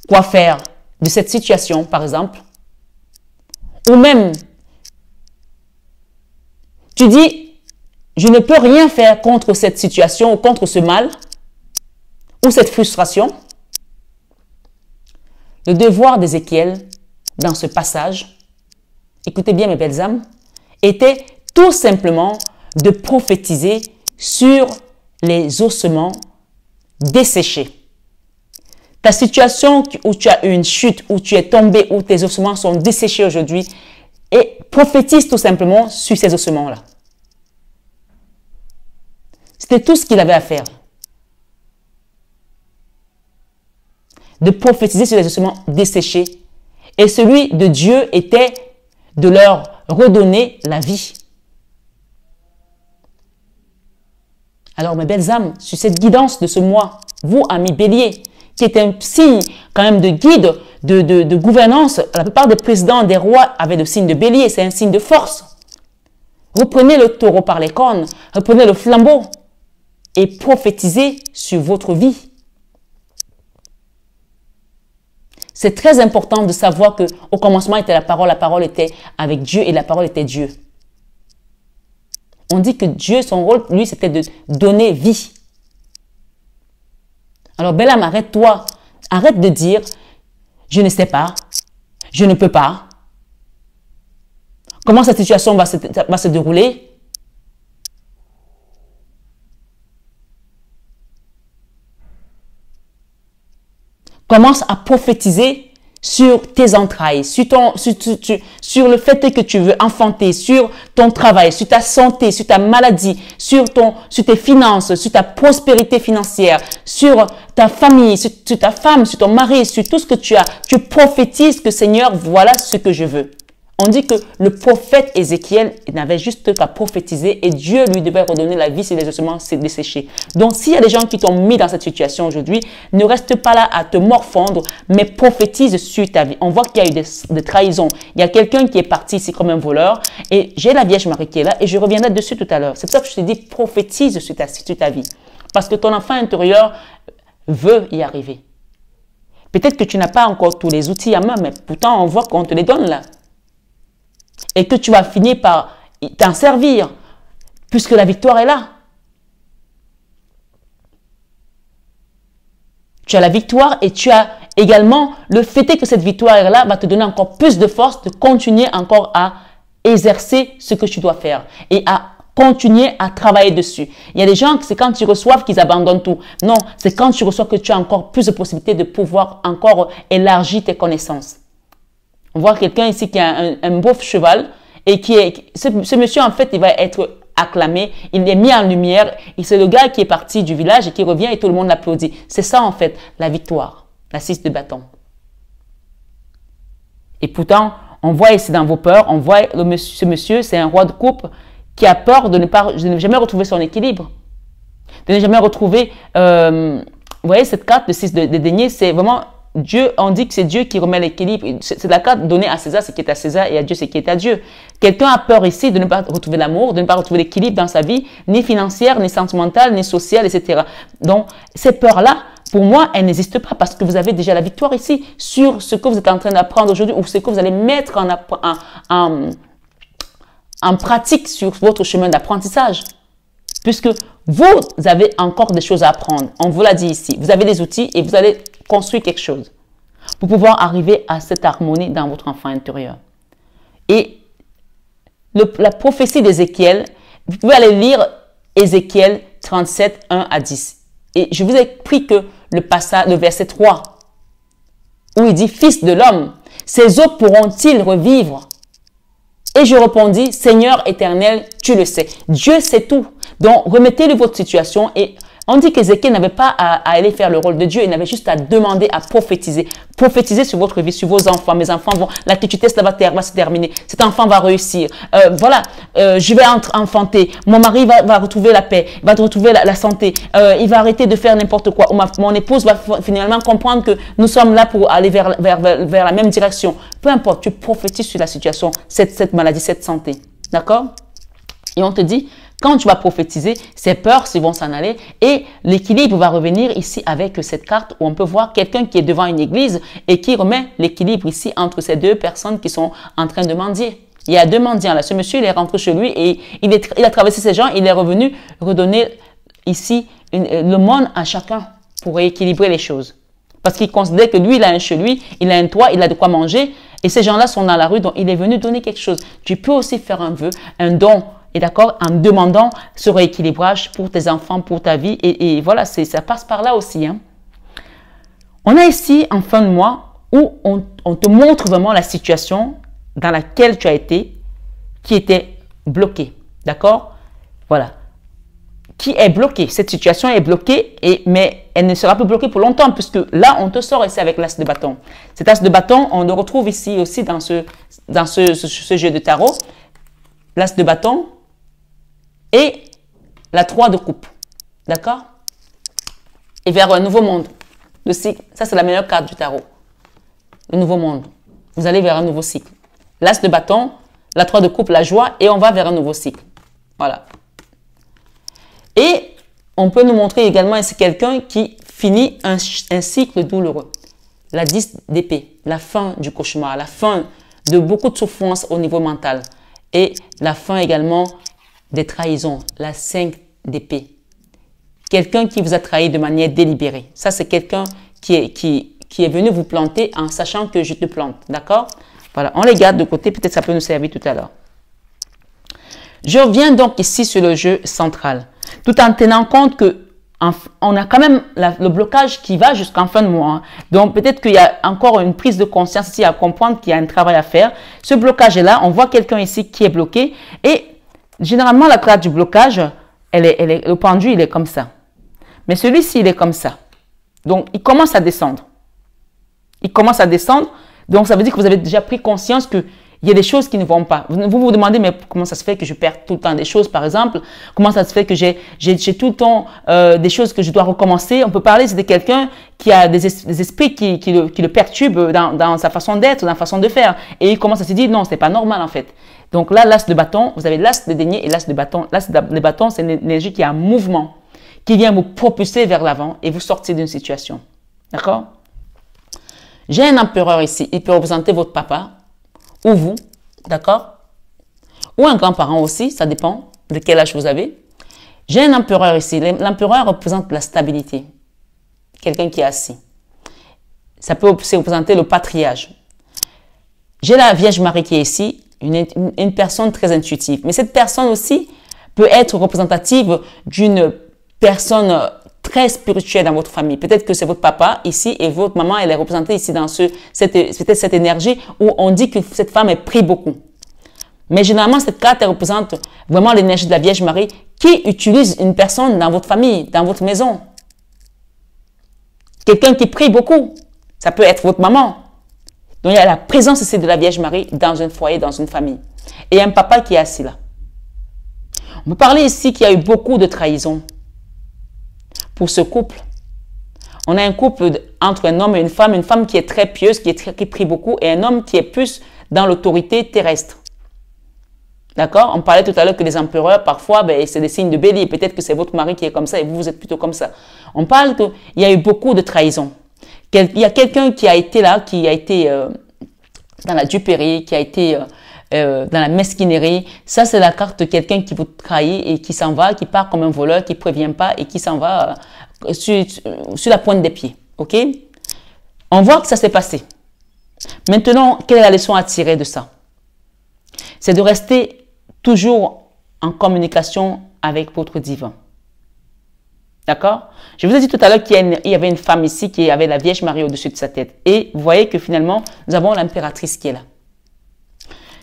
quoi faire de cette situation, par exemple. Ou même, tu dis, je ne peux rien faire contre cette situation ou contre ce mal. ou cette frustration, le devoir d'Ézéchiel dans ce passage, écoutez bien mes belles âmes, était tout simplement de prophétiser sur les ossements desséchés. Ta situation où tu as eu une chute, où tu es tombé, où tes ossements sont desséchés aujourd'hui, et prophétise tout simplement sur ces ossements-là. C'était tout ce qu'il avait à faire. De prophétiser sur les ossements desséchés. Et celui de Dieu était de leur redonner la vie. Alors, mes belles âmes, sur cette guidance de ce mois, vous, amis béliers, qui est un signe quand même de guide, de gouvernance, la plupart des présidents, des rois avaient le signe de bélier, c'est un signe de force. Reprenez le taureau par les cornes, reprenez le flambeau et prophétisez sur votre vie. C'est très important de savoir qu'au commencement était la parole était avec Dieu et la parole était Dieu. On dit que Dieu, son rôle, lui, c'était de donner vie. Alors, belle âme, arrête-toi. Arrête de dire, je ne sais pas, je ne peux pas. Comment cette situation va se dérouler? Commence à prophétiser sur tes entrailles, sur le fait que tu veux enfanter, sur ton travail, sur ta santé, sur ta maladie, sur tes finances, sur ta prospérité financière, sur ta famille, sur ta femme, sur ton mari, sur tout ce que tu as. Tu prophétises que Seigneur, voilà ce que je veux. On dit que le prophète Ézéchiel n'avait juste qu'à prophétiser et Dieu lui devait redonner la vie si les ossements s'est desséché. Donc, s'il y a des gens qui t'ont mis dans cette situation aujourd'hui, ne reste pas là à te morfondre, mais prophétise sur ta vie. On voit qu'il y a eu des trahisons. Il y a quelqu'un qui est parti ici comme un voleur et j'ai la Vierge Marie qui est là et je reviendrai dessus tout à l'heure. C'est pour ça que je te dis prophétise sur ta vie. Parce que ton enfant intérieur veut y arriver. Peut-être que tu n'as pas encore tous les outils à main, mais pourtant on voit qu'on te les donne là. Et que tu vas finir par t'en servir, puisque la victoire est là. Tu as la victoire et tu as également le fait que cette victoire est là va te donner encore plus de force de continuer encore à exercer ce que tu dois faire et à continuer à travailler dessus. Il y a des gens, c'est quand ils reçoivent qu'ils abandonnent tout. Non, c'est quand tu reçois que tu as encore plus de possibilités de pouvoir encore élargir tes connaissances. On voit quelqu'un ici qui a un beau cheval et ce monsieur en fait il va être acclamé, il est mis en lumière et c'est le gars qui est parti du village et qui revient et tout le monde l'applaudit. C'est ça en fait la victoire, la 6 de bâton. Et pourtant on voit ici dans vos peurs, on voit ce monsieur c'est un roi de coupe qui a peur de ne jamais retrouver son équilibre, de ne jamais retrouver, vous voyez cette carte de 6 de denier, c'est vraiment Dieu, on dit que c'est Dieu qui remet l'équilibre. C'est la carte donnée à César ce qui est à César et à Dieu ce qui est à Dieu. Quelqu'un a peur ici de ne pas retrouver l'amour, de ne pas retrouver l'équilibre dans sa vie, ni financière, ni sentimentale, ni sociale, etc. Donc, ces peurs-là, pour moi, elles n'existent pas parce que vous avez déjà la victoire ici sur ce que vous êtes en train d'apprendre aujourd'hui ou ce que vous allez mettre en pratique sur votre chemin d'apprentissage. Puisque vous avez encore des choses à apprendre. On vous l'a dit ici. Vous avez des outils et vous allez construire quelque chose pour pouvoir arriver à cette harmonie dans votre enfant intérieur. Et la prophétie d'Ézéchiel, vous pouvez aller lire Ézéchiel 37, 1 à 10. Et je vous ai pris que le verset 3, où il dit « Fils de l'homme, ces eaux pourront-ils revivre ?» Et je répondis « Seigneur éternel, tu le sais. » Dieu sait tout. Donc, remettez-lui votre situation et on dit qu'Ézéchiel n'avait pas à aller faire le rôle de Dieu, il avait juste à demander, à prophétiser. Prophétiser sur votre vie, sur vos enfants. Mes enfants vont, l'activité va se terminer. Cet enfant va réussir. Je vais enfanter. Mon mari va retrouver la paix, va retrouver la santé. Il va arrêter de faire n'importe quoi. Mon épouse va finalement comprendre que nous sommes là pour aller vers la même direction. Peu importe, tu prophétises sur la situation, cette maladie, cette santé. D'accord? Et on te dit, quand tu vas prophétiser, ces peurs vont s'en aller et l'équilibre va revenir ici avec cette carte où on peut voir quelqu'un qui est devant une église et qui remet l'équilibre ici entre ces deux personnes qui sont en train de mendier. Il y a deux mendiants là. Ce monsieur, il est rentré chez lui et il a traversé ces gens, il est revenu redonner ici le monde à chacun. pour rééquilibrer les choses. Parce qu'il considère que lui, il a un chez lui, il a un toit, il a de quoi manger. Et ces gens-là sont dans la rue, donc il est venu donner quelque chose. Tu peux aussi faire un vœu, un don, et d'accord, en demandant ce rééquilibrage pour tes enfants, pour ta vie. Et voilà, ça passe par là aussi. Hein. On a ici, en fin de mois, où on te montre vraiment la situation dans laquelle tu as été, qui était bloquée. D'accord? Voilà. Qui est bloquée. Cette situation est bloquée, mais elle ne sera pas bloquée pour longtemps, puisque là, on te sort ici avec l'as de bâton. Cet as de bâton, on le retrouve ici aussi dans ce jeu de tarot. L'as de bâton et la 3 de coupe. D'accord? Et vers un nouveau monde. Le cycle. Ça, c'est la meilleure carte du tarot. Le nouveau monde. Vous allez vers un nouveau cycle. L'as de bâton, la 3 de coupe, la joie, et on va vers un nouveau cycle. Voilà. Et on peut nous montrer également ici quelqu'un qui finit un cycle douloureux. La 10 d'épée, la fin du cauchemar, la fin de beaucoup de souffrances au niveau mental. Et la fin également des trahisons, la 5 d'épée. Quelqu'un qui vous a trahi de manière délibérée. Ça, c'est quelqu'un qui est venu vous planter en sachant que je te plante. D'accord? Voilà, on les garde de côté. Peut-être ça peut nous servir tout à l'heure. Je reviens donc ici sur le jeu central. Tout en tenant compte que on a quand même le blocage qui va jusqu'en fin de mois. Hein. Donc, peut-être qu'il y a encore une prise de conscience ici à comprendre qu'il y a un travail à faire. Ce blocage est là. On voit quelqu'un ici qui est bloqué. Et généralement, la carte du blocage, le pendu, il est comme ça. Mais celui-ci, il est comme ça. Donc, il commence à descendre. Il commence à descendre. Donc, ça veut dire que vous avez déjà pris conscience qu'il y a des choses qui ne vont pas. Vous vous demandez, mais comment ça se fait que je perds tout le temps des choses, par exemple? Comment ça se fait que j'ai tout le temps des choses que je dois recommencer? On peut parler de quelqu'un qui a des esprits qui le perturbent dans sa façon d'être, dans sa façon de faire. Et il commence à se dire, non, c'est pas normal en fait. Donc là, l'as de bâton, vous avez l'as de denier et l'as de bâton. L'as de bâton, c'est une énergie qui est en mouvement, qui vient vous propulser vers l'avant et vous sortir d'une situation. D'accord? J'ai un empereur ici. Il peut représenter votre papa ou vous. D'accord? Ou un grand-parent aussi. Ça dépend de quel âge vous avez. J'ai un empereur ici. L'empereur représente la stabilité. Quelqu'un qui est assis. Ça peut aussi représenter le patriarche. J'ai la Vierge Marie qui est ici. Une personne très intuitive. Mais cette personne aussi peut être représentative d'une personne très spirituelle dans votre famille. Peut-être que c'est votre papa ici et votre maman, elle est représentée ici dans cette énergie où on dit que cette femme elle prie beaucoup. Mais généralement, cette carte elle représente vraiment l'énergie de la Vierge Marie qui utilise une personne dans votre famille, dans votre maison. Quelqu'un qui prie beaucoup. Ça peut être votre maman. Donc, il y a la présence ici de la Vierge Marie dans un foyer, dans une famille. Et un papa qui est assis là. On peut parler ici qu'il y a eu beaucoup de trahison pour ce couple. On a un couple entre un homme et une femme qui est très pieuse, qui prie beaucoup, et un homme qui est plus dans l'autorité terrestre. D'accord? On parlait tout à l'heure que les empereurs, parfois, c'est des signes de bélier. Peut-être que c'est votre mari qui est comme ça et vous êtes plutôt comme ça. On parle qu'il y a eu beaucoup de trahison. Il y a quelqu'un qui a été là, qui a été dans la duperie, qui a été dans la mesquinerie. Ça, c'est la carte de quelqu'un qui vous trahit et qui s'en va, qui part comme un voleur, qui ne prévient pas et qui s'en va sur la pointe des pieds. OK? On voit que ça s'est passé. Maintenant, quelle est la leçon à tirer de ça? C'est de rester toujours en communication avec votre divin. D'accord? Je vous ai dit tout à l'heure qu'il y avait une femme ici qui avait la Vierge Marie au-dessus de sa tête. Et vous voyez que finalement, nous avons l'impératrice qui est là.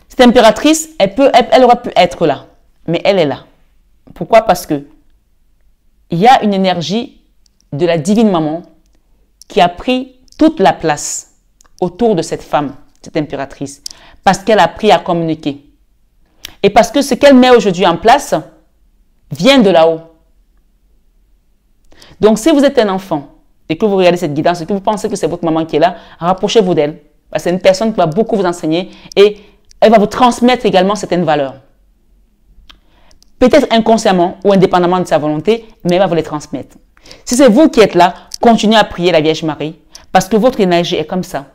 Cette impératrice, elle aurait pu être là, mais elle est là. Pourquoi? Parce que il y a une énergie de la divine maman qui a pris toute la place autour de cette femme, cette impératrice, parce qu'elle a appris à communiquer. Et parce que ce qu'elle met aujourd'hui en place vient de là-haut. Donc, si vous êtes un enfant et que vous regardez cette guidance et que vous pensez que c'est votre maman qui est là, rapprochez-vous d'elle. C'est une personne qui va beaucoup vous enseigner et elle va vous transmettre également certaines valeurs. Peut-être inconsciemment ou indépendamment de sa volonté, mais elle va vous les transmettre. Si c'est vous qui êtes là, continuez à prier la Vierge Marie parce que votre énergie est comme ça.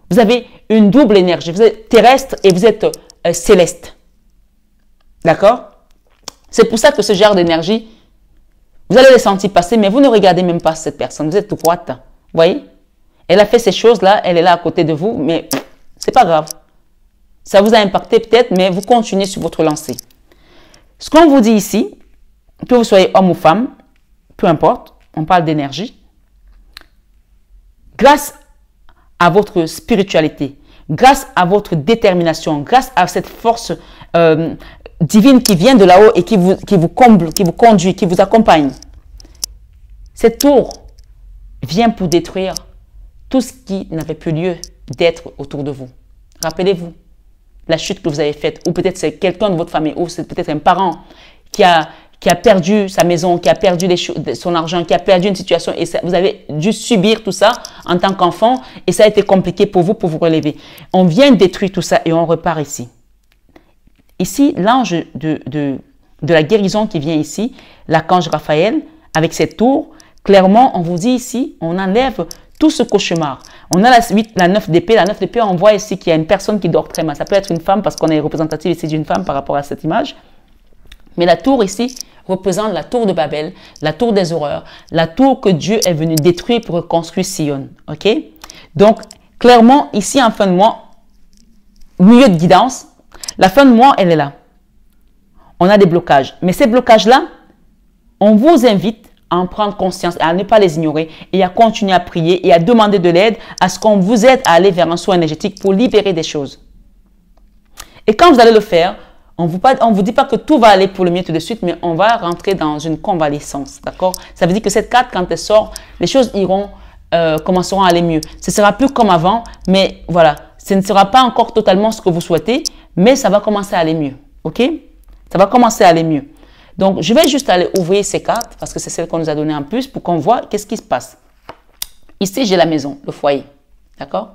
Vous avez une double énergie. Vous êtes terrestre et vous êtes céleste. D'accord? C'est pour ça que ce genre d'énergie Vous allez les sentir passer, mais vous ne regardez même pas cette personne. Vous êtes droite. Vous voyez? Elle a fait ces choses-là, elle est là à côté de vous, mais c'est pas grave. Ça vous a impacté peut-être, mais vous continuez sur votre lancée. Ce qu'on vous dit ici, que vous soyez homme ou femme, peu importe, on parle d'énergie. Grâce à votre spiritualité, grâce à votre détermination, grâce à cette force divine qui vient de là-haut et qui vous comble, qui vous conduit, qui vous accompagne. Cette tour vient pour détruire tout ce qui n'avait plus lieu d'être autour de vous. Rappelez-vous la chute que vous avez faite, ou peut-être c'est quelqu'un de votre famille, ou c'est peut-être un parent qui a perdu sa maison, qui a perdu son argent, qui a perdu une situation, et vous avez dû subir tout ça en tant qu'enfant, et ça a été compliqué pour vous relever. On vient détruire tout ça et on repart ici. Ici, l'ange de la guérison qui vient ici, l'archange Raphaël, avec cette tour, clairement, on vous dit ici, on enlève tout ce cauchemar. On a la 9 d'épée. La 9 d'épée, on voit ici qu'il y a une personne qui dort très mal. Ça peut être une femme parce qu'on est représentatif ici d'une femme par rapport à cette image. Mais la tour ici représente la tour de Babel, la tour des horreurs, la tour que Dieu est venu détruire pour reconstruire Sion. Ok? Donc, clairement, ici, en fin de mois, milieu de guidance, la fin de mois, elle est là. On a des blocages. Mais ces blocages-là, on vous invite à en prendre conscience, à ne pas les ignorer et à continuer à prier et à demander de l'aide à ce qu'on vous aide à aller vers un soin énergétique pour libérer des choses. Et quand vous allez le faire, on vous dit pas que tout va aller pour le mieux tout de suite, mais on va rentrer dans une convalescence, d'accord? Ça veut dire que cette carte, quand elle sort, les choses commenceront à aller mieux. Ce sera plus comme avant, mais voilà, ce ne sera pas encore totalement ce que vous souhaitez, mais ça va commencer à aller mieux, ok? Ça va commencer à aller mieux. Donc, je vais juste aller ouvrir ces cartes parce que c'est celle qu'on nous a donnée en plus pour qu'on voit qu'est-ce qui se passe. Ici, j'ai la maison, le foyer, d'accord?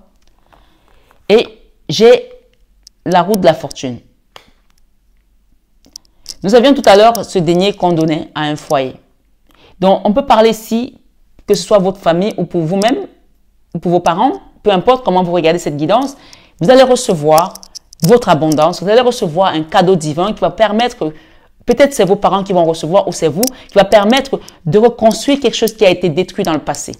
Et j'ai la roue de la fortune. Nous avions tout à l'heure ce denier qu'on donnait à un foyer. Donc, on peut parler ici, que ce soit votre famille ou pour vous-même, ou pour vos parents, peu importe comment vous regardez cette guidance, vous allez recevoir votre abondance, vous allez recevoir un cadeau divin qui va permettre, peut-être c'est vos parents qui vont recevoir ou c'est vous, qui va permettre de reconstruire quelque chose qui a été détruit dans le passé.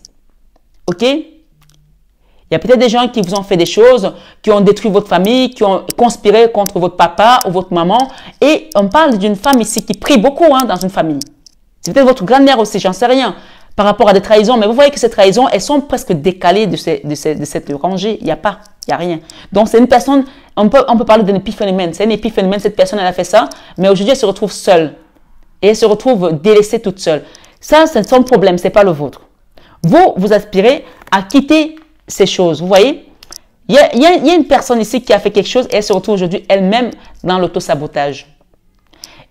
Ok? Il y a peut-être des gens qui vous ont fait des choses, qui ont détruit votre famille, qui ont conspiré contre votre papa ou votre maman. Et on parle d'une femme ici qui prie beaucoup dans une famille. C'est peut-être votre grand-mère aussi, j'en sais rien, par rapport à des trahisons. Mais vous voyez que ces trahisons, elles sont presque décalées de cette rangée. Il n'y a rien. Donc, c'est une personne, on peut parler d'un épiphénomène. C'est un épiphénomène, cette personne, elle a fait ça, mais aujourd'hui, elle se retrouve seule. Et elle se retrouve délaissée toute seule. Ça, c'est son problème, ce n'est pas le vôtre. Vous aspirez à quitter ces choses. Vous voyez, il y a une personne ici qui a fait quelque chose et elle se retrouve aujourd'hui elle-même dans l'auto-sabotage.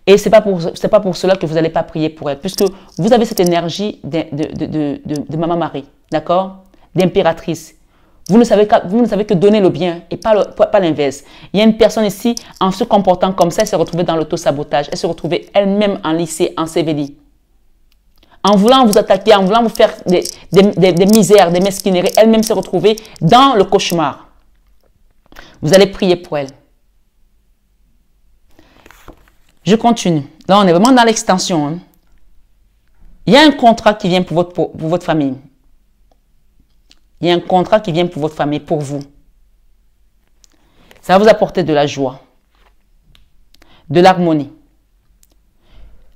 Et ce n'est pas pour cela que vous n'allez pas prier pour elle, puisque vous avez cette énergie de Maman Marie, d'accord? D'impératrice. Vous ne savez que donner le bien et pas l'inverse. Il y a une personne ici, en se comportant comme ça, elle s'est retrouvée dans l'auto-sabotage. Elle s'est retrouvée elle-même enlacée, ensevelie. En voulant vous attaquer, en voulant vous faire des misères, des mesquineries, elle-même s'est retrouvée dans le cauchemar. Vous allez prier pour elle. Je continue. Là, on est vraiment dans l'extension. Il y a un contrat qui vient pour votre famille. Il y a un contrat qui vient pour votre famille, pour vous. Ça va vous apporter de la joie, de l'harmonie.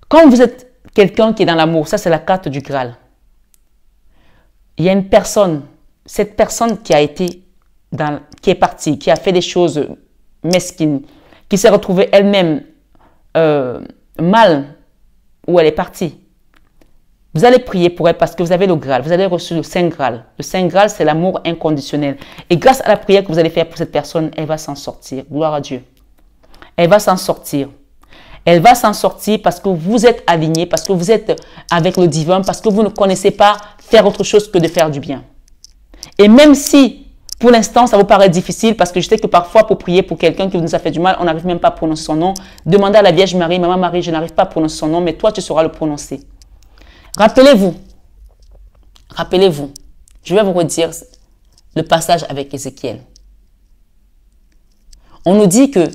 Quand vous êtes quelqu'un qui est dans l'amour, ça c'est la carte du Graal. Il y a une personne, cette personne qui est partie, qui a fait des choses mesquines, qui s'est retrouvée elle-même mal où elle est partie. Vous allez prier pour elle parce que vous avez le Graal, vous avez reçu le Saint Graal. Le Saint Graal, c'est l'amour inconditionnel. Et grâce à la prière que vous allez faire pour cette personne, elle va s'en sortir. Gloire à Dieu. Elle va s'en sortir. Elle va s'en sortir parce que vous êtes aligné, parce que vous êtes avec le divin, parce que vous ne connaissez pas faire autre chose que de faire du bien. Et même si, pour l'instant, ça vous paraît difficile, parce que je sais que parfois, pour prier pour quelqu'un qui nous a fait du mal, on n'arrive même pas à prononcer son nom. Demandez à la Vierge Marie, Maman Marie, je n'arrive pas à prononcer son nom, mais toi, tu sauras le prononcer. Rappelez-vous, je vais vous redire le passage avec Ézéchiel. On nous dit que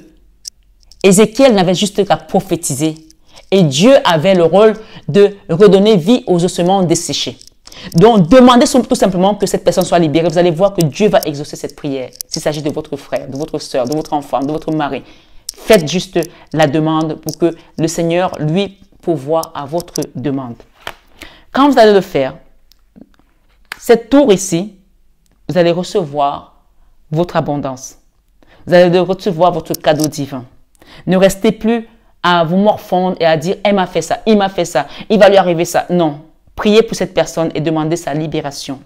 Ézéchiel n'avait juste qu'à prophétiser, Et Dieu avait le rôle de redonner vie aux ossements desséchés. Donc, demandez tout simplement que cette personne soit libérée. Vous allez voir que Dieu va exaucer cette prière. S'il s'agit de votre frère, de votre soeur, de votre enfant, de votre mari, faites juste la demande pour que le Seigneur, lui, pourvoie à votre demande. Quand vous allez le faire, cette tour ici, vous allez recevoir votre abondance. Vous allez recevoir votre cadeau divin. Ne restez plus à vous morfondre et à dire « elle m'a fait ça, il m'a fait ça, il va lui arriver ça ». Non, priez pour cette personne et demandez sa libération.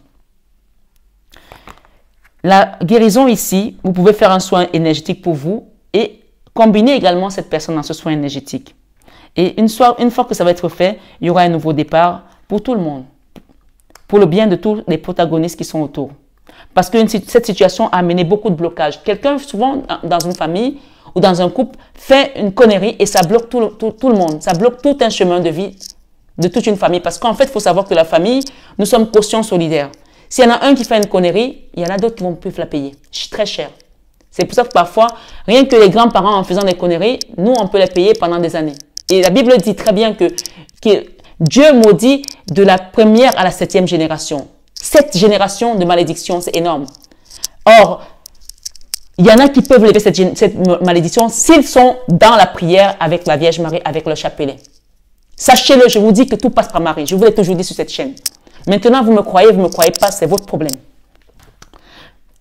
La guérison ici, vous pouvez faire un soin énergétique pour vous et combiner également cette personne dans ce soin énergétique. Et une fois que ça va être fait, il y aura un nouveau départ pour tout le monde, pour le bien de tous les protagonistes qui sont autour. Parce que cette situation a amené beaucoup de blocages. Quelqu'un, souvent dans une famille ou dans un couple, fait une connerie et ça bloque tout le monde. Ça bloque tout un chemin de vie de toute une famille. Parce qu'en fait, il faut savoir que la famille, nous sommes caution solidaire. S'il y en a un qui fait une connerie, il y en a d'autres qui vont plus la payer. Très cher. C'est pour ça que parfois, rien que les grands-parents en faisant des conneries, nous, on peut les payer pendant des années. Et la Bible dit très bien que Dieu maudit de la première à la 7e génération. 7 générations de malédiction, c'est énorme. Or, il y en a qui peuvent lever cette malédiction s'ils sont dans la prière avec la Vierge Marie, avec le chapelet. Sachez-le, je vous dis que tout passe par Marie. Je vous l'ai toujours dit sur cette chaîne. Maintenant, vous me croyez pas, c'est votre problème.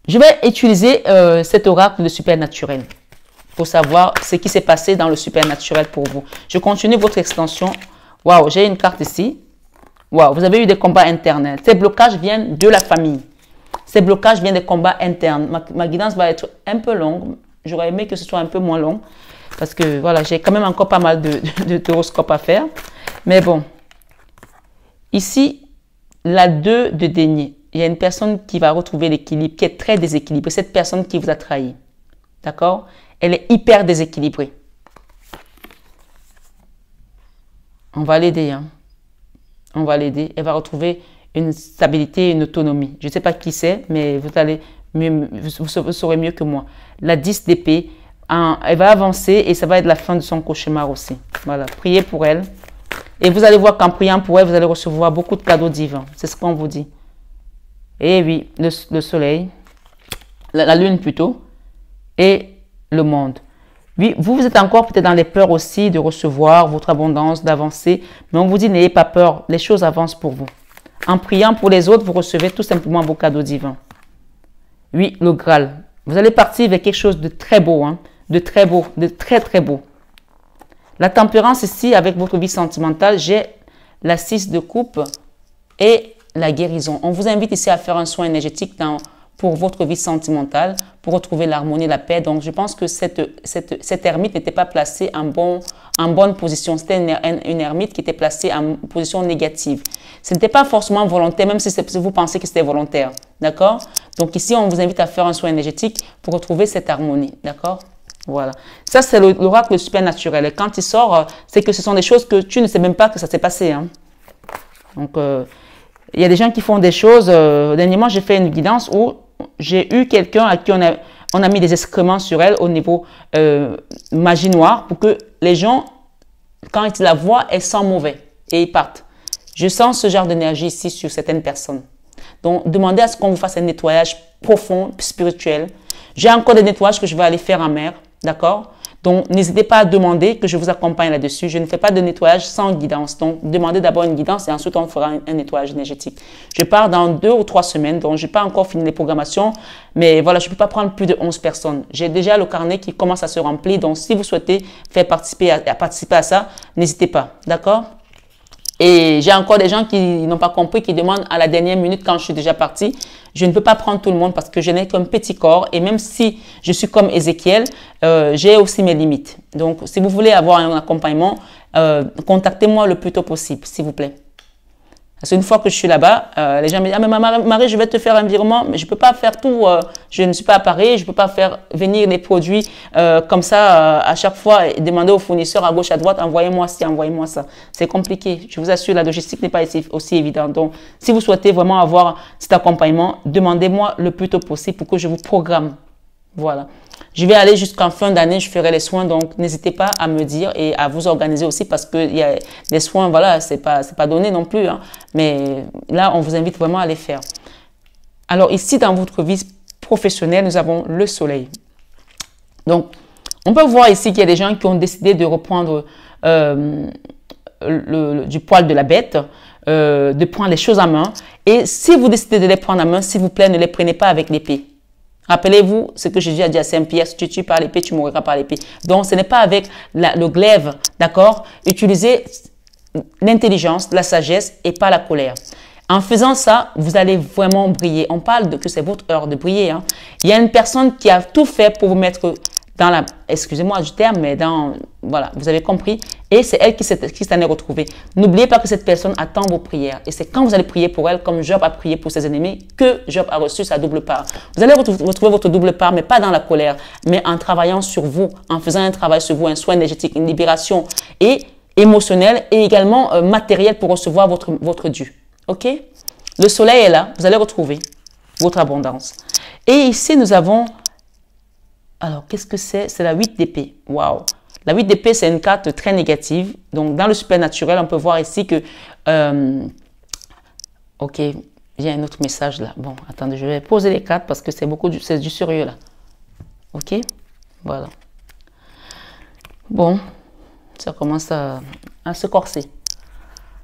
Je vais utiliser cet oracle de supernaturel pour savoir ce qui s'est passé dans le supernaturel pour vous. Je continue votre extension. Waouh, j'ai une carte ici. Waouh, vous avez eu des combats internes. Ces blocages viennent de la famille. Ces blocages viennent des combats internes. Ma guidance va être un peu longue. J'aurais aimé que ce soit un peu moins long. Parce que voilà, j'ai quand même encore pas mal d'horoscopes à faire. Mais bon. Ici, la 2 de denier. Il y a une personne qui va retrouver l'équilibre, qui est très déséquilibrée. Cette personne qui vous a trahi. D'accord? Elle est hyper déséquilibrée. On va l'aider, hein. On va l'aider. Elle va retrouver une stabilité, une autonomie. Je ne sais pas qui c'est, mais vous allez vous saurez mieux que moi. La 10 d'épée, elle va avancer et ça va être la fin de son cauchemar aussi. Voilà, priez pour elle. Et vous allez voir qu'en priant pour elle, vous allez recevoir beaucoup de cadeaux divins. C'est ce qu'on vous dit. Et oui, le soleil, la lune plutôt, et le monde. Oui, vous êtes encore peut-être dans les peurs aussi de recevoir votre abondance, d'avancer. Mais on vous dit, n'ayez pas peur, les choses avancent pour vous. En priant pour les autres, vous recevez tout simplement vos cadeaux divins. Oui, le Graal. Vous allez partir vers quelque chose de très beau, hein, de très beau, de très très beau. La tempérance ici, avec votre vie sentimentale, j'ai la 6 de coupe et la guérison. On vous invite ici à faire un soin énergétique pour votre vie sentimentale, pour retrouver l'harmonie, la paix. Donc, je pense que cette ermite n'était pas placée en bonne position. C'était une ermite qui était placée en position négative. Ce n'était pas forcément volontaire, même si vous pensez que c'était volontaire. D'accord? Donc, ici, on vous invite à faire un soin énergétique pour retrouver cette harmonie. D'accord? Voilà. Ça, c'est l'oracle supernaturel. Et quand il sort, c'est que ce sont des choses que tu ne sais même pas que ça s'est passé. Hein. Donc, il y a des gens qui font des choses. Dernièrement, j'ai fait une guidance où j'ai eu quelqu'un à qui on a mis des excréments sur elle au niveau magie noire pour que les gens, quand ils la voient, elles sentent mauvais et ils partent. Je sens ce genre d'énergie ici sur certaines personnes. Donc, demandez à ce qu'on vous fasse un nettoyage profond, spirituel. J'ai encore des nettoyages que je vais aller faire en mer, d'accord? Donc, n'hésitez pas à demander que je vous accompagne là-dessus. Je ne fais pas de nettoyage sans guidance. Donc, demandez d'abord une guidance et ensuite on fera un nettoyage énergétique. Je pars dans 2 ou 3 semaines, donc je n'ai pas encore fini les programmations. Mais voilà, je ne peux pas prendre plus de 11 personnes. J'ai déjà le carnet qui commence à se remplir. Donc, si vous souhaitez faire participer à ça, n'hésitez pas, d'accord? Et j'ai encore des gens qui n'ont pas compris, qui demandent à la dernière minute quand je suis déjà partie. Je ne peux pas prendre tout le monde parce que je n'ai qu'un petit corps. Et même si je suis comme Ézéchiel, j'ai aussi mes limites. Donc, si vous voulez avoir un accompagnement, contactez-moi le plus tôt possible, s'il vous plaît. Parce qu'une fois que je suis là-bas, les gens me disent « Ah, mais Marie, je vais te faire un virement, mais je ne peux pas faire tout. Je ne suis pas à Paris, je ne peux pas faire venir des produits comme ça à chaque fois et demander aux fournisseurs à gauche, à droite, envoyez-moi ci, envoyez-moi ça. » C'est compliqué. Je vous assure, la logistique n'est pas aussi évidente. Donc, si vous souhaitez vraiment avoir cet accompagnement, demandez-moi le plus tôt possible pour que je vous programme. Voilà. Je vais aller jusqu'en fin d'année, je ferai les soins, donc n'hésitez pas à me dire et à vous organiser aussi parce qu'il y a des soins, voilà, c'est pas donné non plus, hein, mais là, on vous invite vraiment à les faire. Alors ici, dans votre vie professionnelle, nous avons le soleil. Donc, on peut voir ici qu'il y a des gens qui ont décidé de reprendre du poil de la bête, de prendre les choses en main. Et si vous décidez de les prendre en main, s'il vous plaît, ne les prenez pas avec l'épée. Rappelez-vous ce que Jésus a dit à Saint-Pierre, si tu tues par l'épée, tu mourras par l'épée. Donc, ce n'est pas avec le glaive, d'accord? Utilisez l'intelligence, la sagesse et pas la colère. En faisant ça, vous allez vraiment briller. On parle que c'est votre heure de briller. Hein. Il y a une personne qui a tout fait pour vous mettre dans la, excusez-moi du terme, mais dans, voilà, vous avez compris. Et c'est elle qui s'en est retrouvée. N'oubliez pas que cette personne attend vos prières. Et c'est quand vous allez prier pour elle, comme Job a prié pour ses ennemis, que Job a reçu sa double part. Vous allez retrouver votre double part, mais pas dans la colère, mais en travaillant sur vous, en faisant un travail sur vous, un soin énergétique, une libération et émotionnelle et également matérielle pour recevoir votre dû. OK? Le soleil est là, vous allez retrouver votre abondance. Et ici, nous avons, alors qu'est-ce que c'est? C'est la 8 d'épée. Waouh! La 8 d'épée, c'est une carte très négative. Donc, dans le supernaturel, on peut voir ici que... ok, il y a un autre message là. Bon, attendez, je vais poser les cartes parce que c'est du sérieux là. Ok? Voilà. Bon, ça commence à se corser.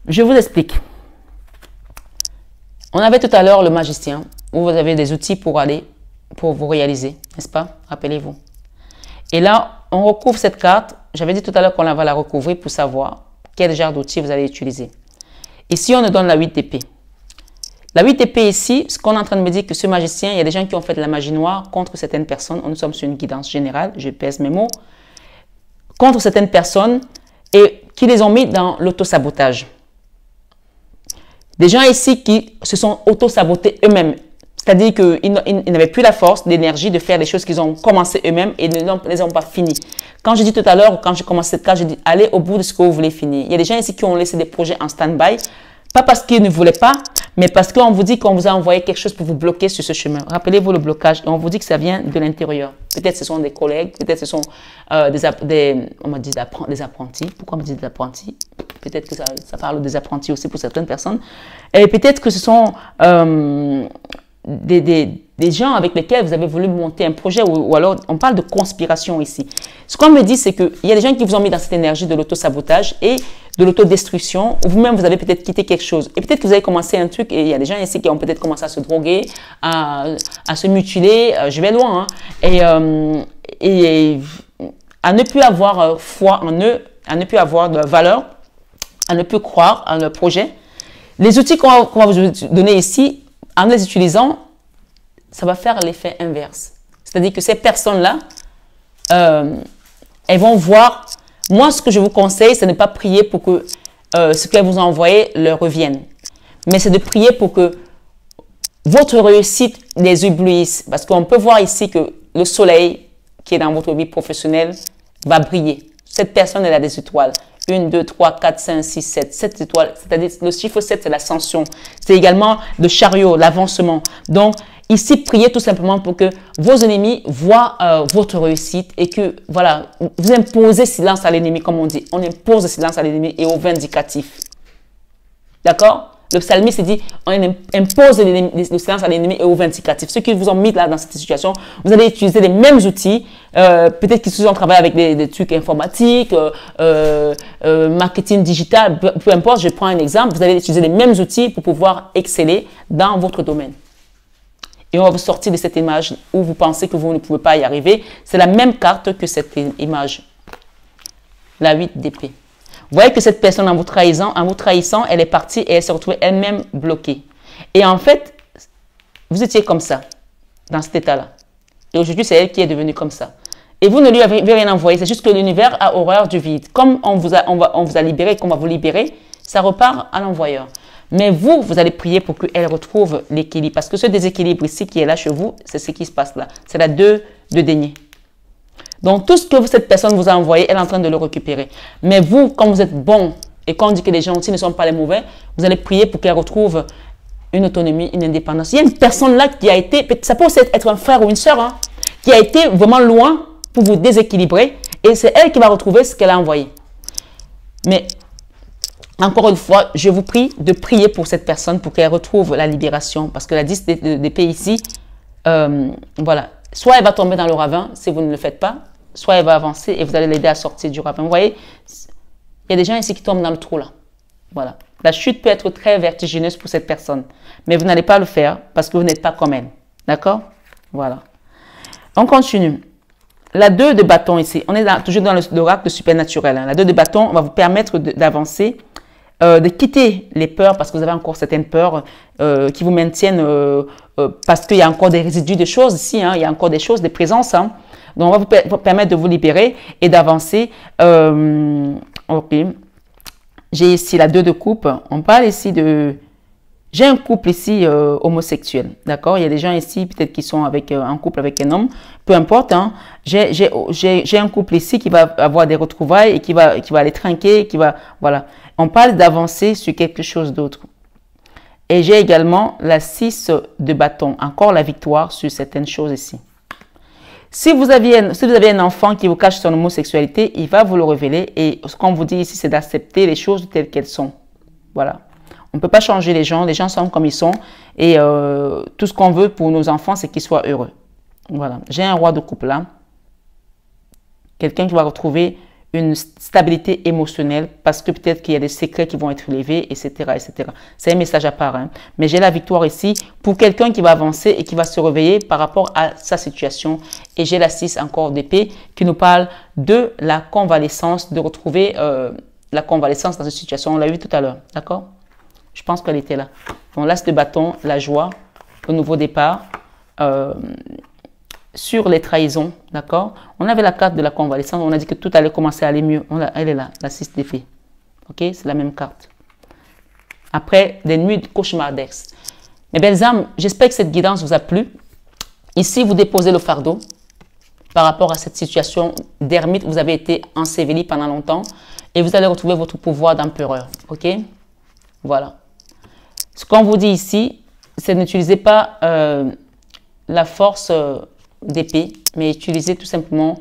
Je vous explique. On avait tout à l'heure le magicien, où vous avez des outils pour vous réaliser, n'est-ce pas? Rappelez-vous. Et là, on recouvre cette carte. J'avais dit tout à l'heure qu'on va la recouvrir pour savoir quel genre d'outils vous allez utiliser. Ici, on nous donne la 8 d'épée. La 8 d'épée ici, ce qu'on est en train de me dire que ce magicien, il y a des gens qui ont fait de la magie noire contre certaines personnes. Nous sommes sur une guidance générale, je pèse mes mots. Contre certaines personnes et qui les ont mis dans l'auto-sabotage. Des gens ici qui se sont auto-sabotés eux-mêmes. C'est-à-dire qu'ils n'avaient plus la force, l'énergie de faire les choses qu'ils ont commencé eux-mêmes et ne les ont pas finies. Quand je dis tout à l'heure, quand j'ai commencé cette carte, je dis allez au bout de ce que vous voulez finir. Il y a des gens ici qui ont laissé des projets en stand-by, pas parce qu'ils ne voulaient pas, mais parce qu'on vous dit qu'on vous a envoyé quelque chose pour vous bloquer sur ce chemin. Rappelez-vous le blocage et on vous dit que ça vient de l'intérieur. Peut-être ce sont des collègues, peut-être ce sont on m'a dit des apprentis. Pourquoi on me dit des apprentis? Peut-être que ça parle des apprentis aussi pour certaines personnes. Et peut-être que ce sont des gens avec lesquels vous avez voulu monter un projet ou alors on parle de conspiration ici. Ce qu'on me dit, c'est qu'il y a des gens qui vous ont mis dans cette énergie de l'auto-sabotage et de l'autodestruction ou vous-même, vous avez peut-être quitté quelque chose. Et peut-être que vous avez commencé un truc et il y a des gens ici qui ont peut-être commencé à se droguer, à se mutiler, je vais loin, hein, et à ne plus avoir foi en eux, à ne plus avoir de valeur, à ne plus croire en leur projet. Les outils qu'on va vous donner ici, en les utilisant, ça va faire l'effet inverse. C'est-à-dire que ces personnes-là, elles vont voir. Moi, ce que je vous conseille, c'est de ne pas prier pour que ce qu'elles vous ont envoyé leur revienne. Mais c'est de prier pour que votre réussite les éblouisse. Parce qu'on peut voir ici que le soleil qui est dans votre vie professionnelle va briller. Cette personne, elle a des étoiles. 1, 2, 3, 4, 5, 6, 7. 7 étoiles. C'est-à-dire le chiffre 7, c'est l'ascension. C'est également le chariot, l'avancement. Donc, ici, priez tout simplement pour que vos ennemis voient votre réussite et que, voilà, vous imposez silence à l'ennemi, comme on dit. On impose le silence à l'ennemi et au vindicatif. D'accord? Le psalmiste dit, on impose le silence à l'ennemi et au vindicatif. Ceux qui vous ont mis là dans cette situation, vous allez utiliser les mêmes outils. Peut-être qu'ils ont travaillé avec des trucs informatiques, marketing digital, peu importe, je prends un exemple. Vous allez utiliser les mêmes outils pour pouvoir exceller dans votre domaine. Et on va vous sortir de cette image où vous pensez que vous ne pouvez pas y arriver. C'est la même carte que cette image. La 8 d'épée. Vous voyez que cette personne, en vous trahissant, elle est partie et elle s'est retrouvée elle-même bloquée. Et en fait, vous étiez comme ça, dans cet état-là. Et aujourd'hui, c'est elle qui est devenue comme ça. Et vous ne lui avez rien envoyé. C'est juste que l'univers a horreur du vide. Comme on vous a libéré, qu'on va vous libérer, ça repart à l'envoyeur. Mais vous, vous allez prier pour qu'elle retrouve l'équilibre. Parce que ce déséquilibre ici qui est là chez vous, c'est ce qui se passe là. C'est la 2 de denier. Donc, tout ce que cette personne vous a envoyé, elle est en train de le récupérer. Mais vous, quand vous êtes bon et quand on dit que les gentils ne sont pas les mauvais, vous allez prier pour qu'elle retrouve une autonomie, une indépendance. Il y a une personne là qui a été, ça peut aussi être un frère ou une sœur, hein, qui a été vraiment loin pour vous déséquilibrer. Et c'est elle qui va retrouver ce qu'elle a envoyé. Mais encore une fois, je vous prie de prier pour cette personne pour qu'elle retrouve la libération. Parce que la 10 d'épée ici, voilà. Soit elle va tomber dans le ravin si vous ne le faites pas, soit elle va avancer et vous allez l'aider à sortir du ravin. Vous voyez, il y a des gens ici qui tombent dans le trou là. Voilà. La chute peut être très vertigineuse pour cette personne. Mais vous n'allez pas le faire parce que vous n'êtes pas comme elle. D'accord? Voilà. On continue. La 2 de bâton ici, on est toujours dans l'oracle supernaturel. Hein. La 2 de bâton va vous permettre d'avancer, de quitter les peurs parce que vous avez encore certaines peurs qui vous maintiennent parce qu'il y a encore des résidus de choses ici. Hein. Il y a encore des choses, des présences. Hein. Donc, on va vous permettre de vous libérer et d'avancer. Ok. J'ai ici la 2 de coupe. On parle ici de... J'ai un couple ici homosexuel, d'accord? Il y a des gens ici peut-être qui sont avec en couple avec un homme, peu importe. Hein. J'ai un couple ici qui va avoir des retrouvailles et qui va aller trinquer, voilà. On parle d'avancer sur quelque chose d'autre. Et j'ai également la 6 de bâton, encore la victoire sur certaines choses ici. Si vous avez un enfant qui vous cache son homosexualité, il va vous le révéler. Et ce qu'on vous dit ici, c'est d'accepter les choses telles qu'elles sont. Voilà. On ne peut pas changer les gens sont comme ils sont. Et tout ce qu'on veut pour nos enfants, c'est qu'ils soient heureux. Voilà. J'ai un roi de coupe là. Quelqu'un qui va retrouver une stabilité émotionnelle parce que peut-être qu'il y a des secrets qui vont être levés, etc. etc. C'est un message à part. Hein. Mais j'ai la victoire ici pour quelqu'un qui va avancer et qui va se réveiller par rapport à sa situation. Et j'ai la 6 encore d'épée qui nous parle de la convalescence, de retrouver la convalescence dans une situation. On l'a vu tout à l'heure. D'accord? Je pense qu'elle était là. Donc, l'as de bâton, la joie, le nouveau départ, sur les trahisons, d'accord? On avait la carte de la convalescence, on a dit que tout allait commencer à aller mieux. Elle est là, la 6 d'épée. Ok? C'est la même carte. Après, des nuits cauchemardesques. Mes belles âmes, j'espère que cette guidance vous a plu. Ici, vous déposez le fardeau par rapport à cette situation d'ermite. Vous avez été enseveli pendant longtemps et vous allez retrouver votre pouvoir d'empereur. Ok? Voilà. Ce qu'on vous dit ici, c'est n'utilisez pas la force d'épée, mais utilisez tout simplement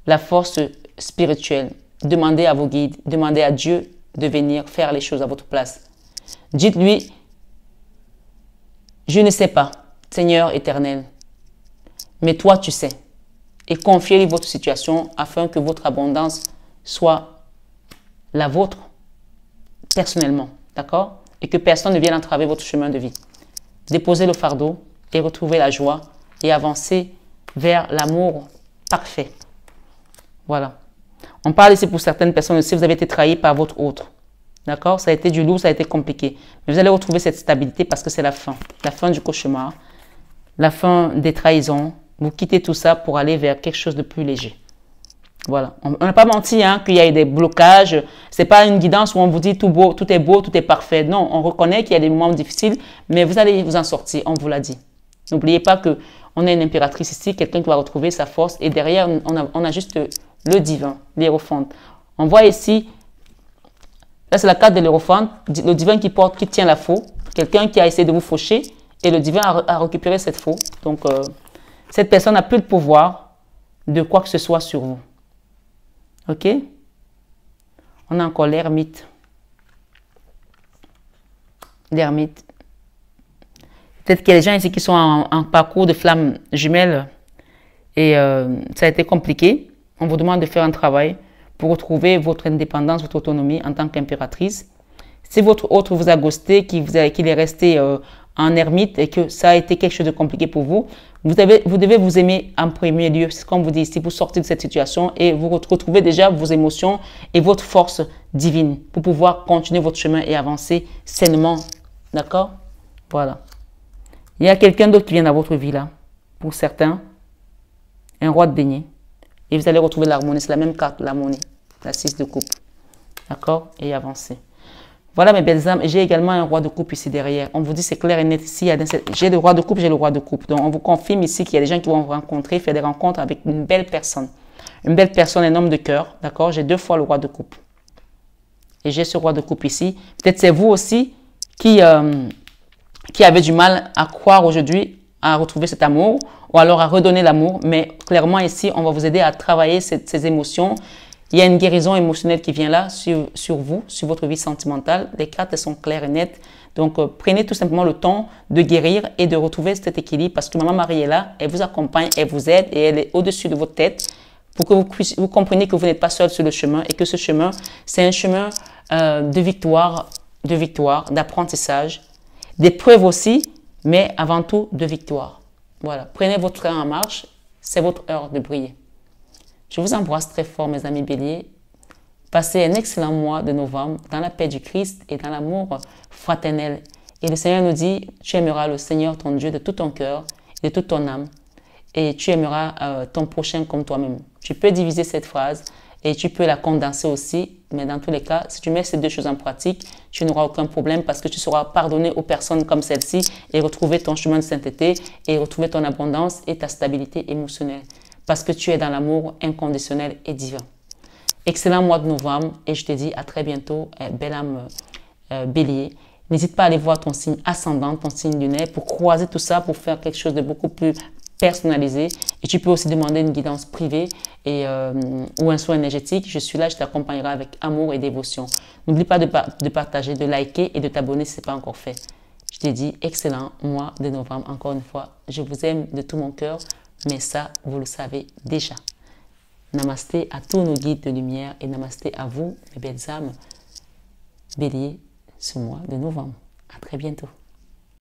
la force spirituelle. Demandez à vos guides, demandez à Dieu de venir faire les choses à votre place. Dites-lui, je ne sais pas, Seigneur éternel, mais toi tu sais. Et confiez-lui votre situation afin que votre abondance soit la vôtre personnellement. D'accord? Et que personne ne vienne entraver votre chemin de vie. Déposez le fardeau et retrouvez la joie et avancez vers l'amour parfait. Voilà. On parle ici pour certaines personnes aussi, vous avez été trahi par votre autre. D'accord? Ça a été du lourd, ça a été compliqué. Mais vous allez retrouver cette stabilité parce que c'est la fin du cauchemar, la fin des trahisons. Vous quittez tout ça pour aller vers quelque chose de plus léger. Voilà. On n'a pas menti hein, qu'il y a des blocages. Ce n'est pas une guidance où on vous dit tout beau, tout est parfait. Non, on reconnaît qu'il y a des moments difficiles, mais vous allez vous en sortir, on vous l'a dit. N'oubliez pas qu'on a une impératrice ici, quelqu'un qui va retrouver sa force. Et derrière, on a juste le divin, l'hiérophante. On voit ici, là c'est la carte de l'hiérophante, le divin qui tient la faux. Quelqu'un qui a essayé de vous faucher et le divin a récupéré cette faux. Donc, cette personne n'a plus de pouvoir de quoi que ce soit sur vous. Ok? On a encore l'ermite. L'ermite. Peut-être qu'il y a des gens ici qui sont en parcours de flammes jumelles et ça a été compliqué. On vous demande de faire un travail pour retrouver votre indépendance, votre autonomie en tant qu'impératrice. Si votre autre vous a ghosté, qu'il est resté en ermite et que ça a été quelque chose de compliqué pour vous, vous devez vous aimer en premier lieu. C'est comme vous dit ici, vous sortez de cette situation et vous retrouvez déjà vos émotions et votre force divine pour pouvoir continuer votre chemin et avancer sainement. D'accord? Voilà. Il y a quelqu'un d'autre qui vient dans votre vie là. Pour certains, un roi de denier. Et vous allez retrouver l'harmonie. C'est la même carte, l'harmonie. La 6 de coupe. D'accord? Et avancer. Voilà mes belles âmes. J'ai également un roi de coupe ici derrière. On vous dit c'est clair et net ici. J'ai le roi de coupe, j'ai le roi de coupe. Donc on vous confirme ici qu'il y a des gens qui vont vous rencontrer, faire des rencontres avec une belle personne. Une belle personne, un homme de cœur. D'accord? J'ai 2 fois le roi de coupe. Et j'ai ce roi de coupe ici. Peut-être c'est vous aussi qui avez du mal à croire aujourd'hui à retrouver cet amour ou alors à redonner l'amour. Mais clairement ici, on va vous aider à travailler ces émotions. Il y a une guérison émotionnelle qui vient là sur vous, sur votre vie sentimentale. Les cartes elles sont claires et nettes. Donc, prenez tout simplement le temps de guérir et de retrouver cet équilibre parce que Maman Marie est là, elle vous accompagne, elle vous aide et elle est au-dessus de votre tête pour que vous compreniez que vous n'êtes pas seul sur le chemin et que ce chemin, c'est un chemin de victoire, d'apprentissage, d'épreuve aussi, mais avant tout de victoire. Voilà, prenez votre train en marche, c'est votre heure de briller. Je vous embrasse très fort, mes amis béliers. Passez un excellent mois de novembre dans la paix du Christ et dans l'amour fraternel. Et le Seigneur nous dit, tu aimeras le Seigneur ton Dieu de tout ton cœur et de toute ton âme. Et tu aimeras ton prochain comme toi-même. Tu peux diviser cette phrase et tu peux la condenser aussi. Mais dans tous les cas, si tu mets ces deux choses en pratique, tu n'auras aucun problème parce que tu seras pardonné aux personnes comme celle-ci et retrouver ton chemin de sainteté et retrouver ton abondance et ta stabilité émotionnelle. Parce que tu es dans l'amour inconditionnel et divin. Excellent mois de novembre et je te dis à très bientôt, belle âme bélier. N'hésite pas à aller voir ton signe ascendant, ton signe lunaire pour croiser tout ça, pour faire quelque chose de beaucoup plus personnalisé. Et tu peux aussi demander une guidance privée ou un soin énergétique. Je suis là, je t'accompagnerai avec amour et dévotion. N'oublie pas de partager, de liker et de t'abonner si ce n'est pas encore fait. Je te dis excellent mois de novembre. Encore une fois, je vous aime de tout mon cœur, mais ça, vous le savez déjà. Namasté à tous nos guides de lumière et namasté à vous, mes belles âmes béliers, ce mois de novembre. À très bientôt.